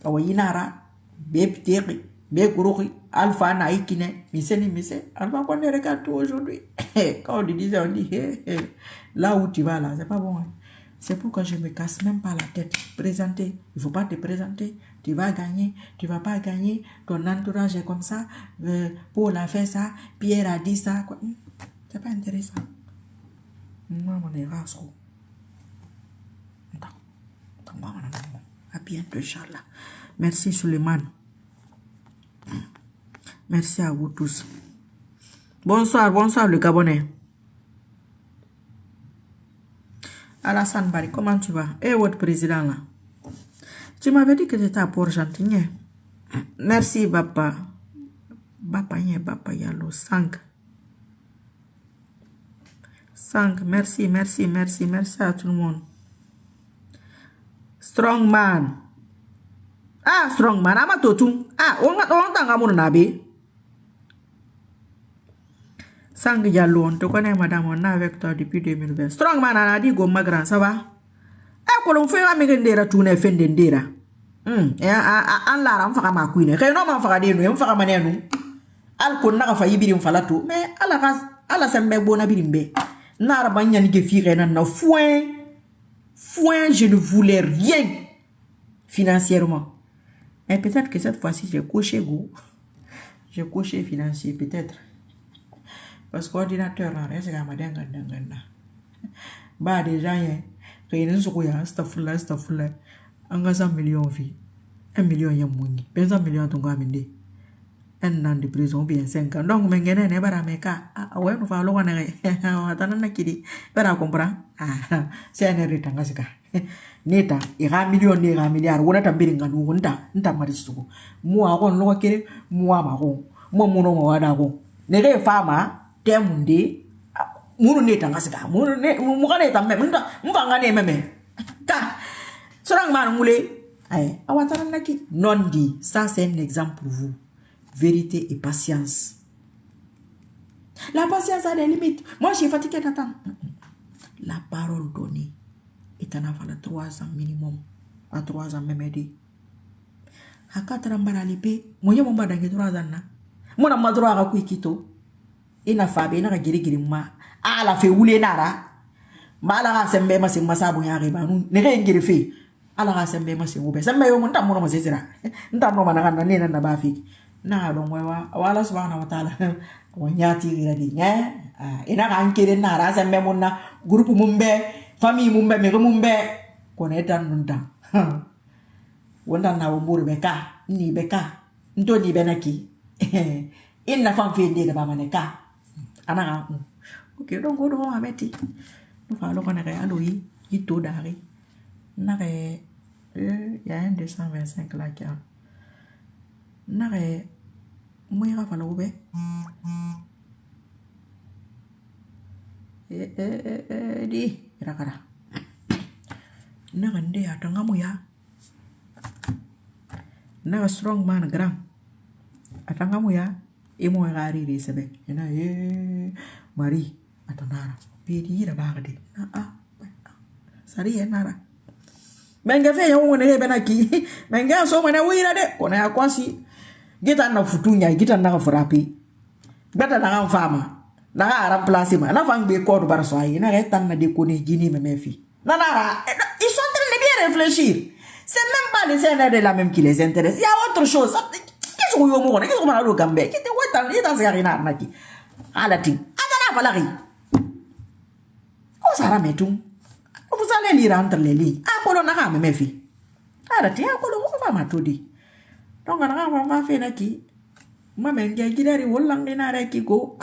S1: Je suis fait. Je suis fait. Je suis Alpha Naïkine. Alpha, quand on regarde tout aujourd'hui. Quand on dit, là où tu vas, là, c'est pas bon. C'est pourquoi je ne me casse même pas la tête. Présenter, il ne faut pas te présenter. Tu vas gagner, tu ne vas pas gagner. Ton entourage est comme ça. Paul a fait ça, Pierre a dit ça. Ce n'est pas intéressant. Moi, mon erreur, à bientôt, Inch'Allah. Merci, Suleiman. Merci à vous tous. Bonsoir, bonsoir, le Gabonais. Alassane Bari, comment tu vas? Et votre président là? Tu m'avais dit que tu étais à Port-Gentil. Merci, Bapa. Bapa Yalo, 5. 5, merci à tout le monde. Strongman. Ah, Strongman, Amatotum. Ah, on t'a nabe. 5 Yalo, on te connaît, madame, on est avec toi depuis 2020. Strongman, on a dit, Goma grand, ça va? Eh, qu'on fait la mégendera, tout n'est fait d'endera. En la ram faka ma queen, non man faka de no, faka manenu. Al kon na fa yibiri falatu, mais ala sembe bona birimbe. Na rabanya ni ke fi na foin, je ne voulais rien financièrement. Et peut-être que cette fois-ci j'ai coché financier peut-être. Parce que l'ordinateur là reste à madanga dangana. Ba déjà yen, rien sur ya stafula. Anga 100 millions vie. 1 million yam mungi. 100 millions ton gaminde. Un an de prison bien 5 ans. Donc mengene ne bara meka. Ouais nous fa lo wana re. Atana na kidi. Bara comprend. C'est un retanga sika. Neta, ira million ni ira milliard. Wona tambiringa nu nta maristo. Moi on lo kere, moi maro. Moi mono mo wada ko. Nere fama temunde. Munu neta ngasika. Munu ne mu kana tambe. Mvanga ne meme. Ta Strongman moulé, non dit, ça c'est un exemple pour vous. Vérité et patience. La patience a des limites. Moi, j'ai fatigué d'attendre. La parole donnée est en avant de 3 ans minimum. À 3 ans même aidé. À 4 ans, baralipé, moi, je m'en bats dans 3 ans. Moi, je m'en droit à Kuikito. Et na fabe, et na giri ma. Ah, la fait rouler nara. Mala sembe ma c'est massa bon arriba. Nous, n'est rien fait. Ala sembe ma singo be sembe yo nta mo masira nta mo mana kana nena na bafi na do mwa wala subhanahu wa ta'ala wanyati gira di nya ina kan kire na ra sembe mo na groupe mumbe famille mumbe me mumbe koneta nunta wonda na womburu beka ni beka ndo ni benaki inna fam fe de ba maneka ana ok donc go do ameti no fa lo kana ga aloyi ito dari. Il y a un 225 là qui a. Nare, moi il va falloir ouvrir. Di, kira-kira. Nare ndi atanga moya. Nare Strongman grand. Atanga moya. Imo ngari di sebe. Ina Marie atanara. Pedi ira bagde. Sari nara. Menga fe yon wona hebe na ki. Menga so mana wira de. Kona ya kwasi. Gita na futunya, gita na frapi. Beta na fama. Na ara place ma. Na fang be code bar so ay. Na retan na de koni gini me mefi. Na ils sont en train de bien réfléchir. C'est même pas les scènes de la même qui les intéresse. Il y a autre chose. Qu'est-ce que vous avez dit? Qu'est-ce que vous avez dit? Qu'est-ce que vous avez dit? Alatin. Adana valari. Quoi ça rametum? Vous allez lire entre les lignes. Ah, qu'on a même mes filles. Ah, tiens, qu'on va m'attendre. Donc, on va faire naki. Ma mère, qui est Wallang in a rekiko.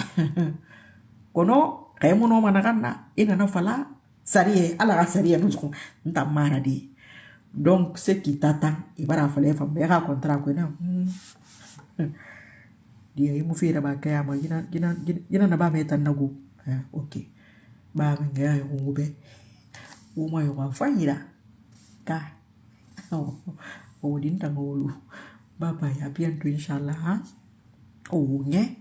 S1: Kono, Raimono Managana, in an ofala, Sarie, à la Sarie, nous sommes dans maradi. Donc, ce qui t'attend, il va falloir faire un contrat. Dia imu fira ba kaya ma gina na ba metan nagu. Ok. Ba ngaya yo ngube. Uma yo wafanyira ka din tangolu baba ya bientôt inshallah o nye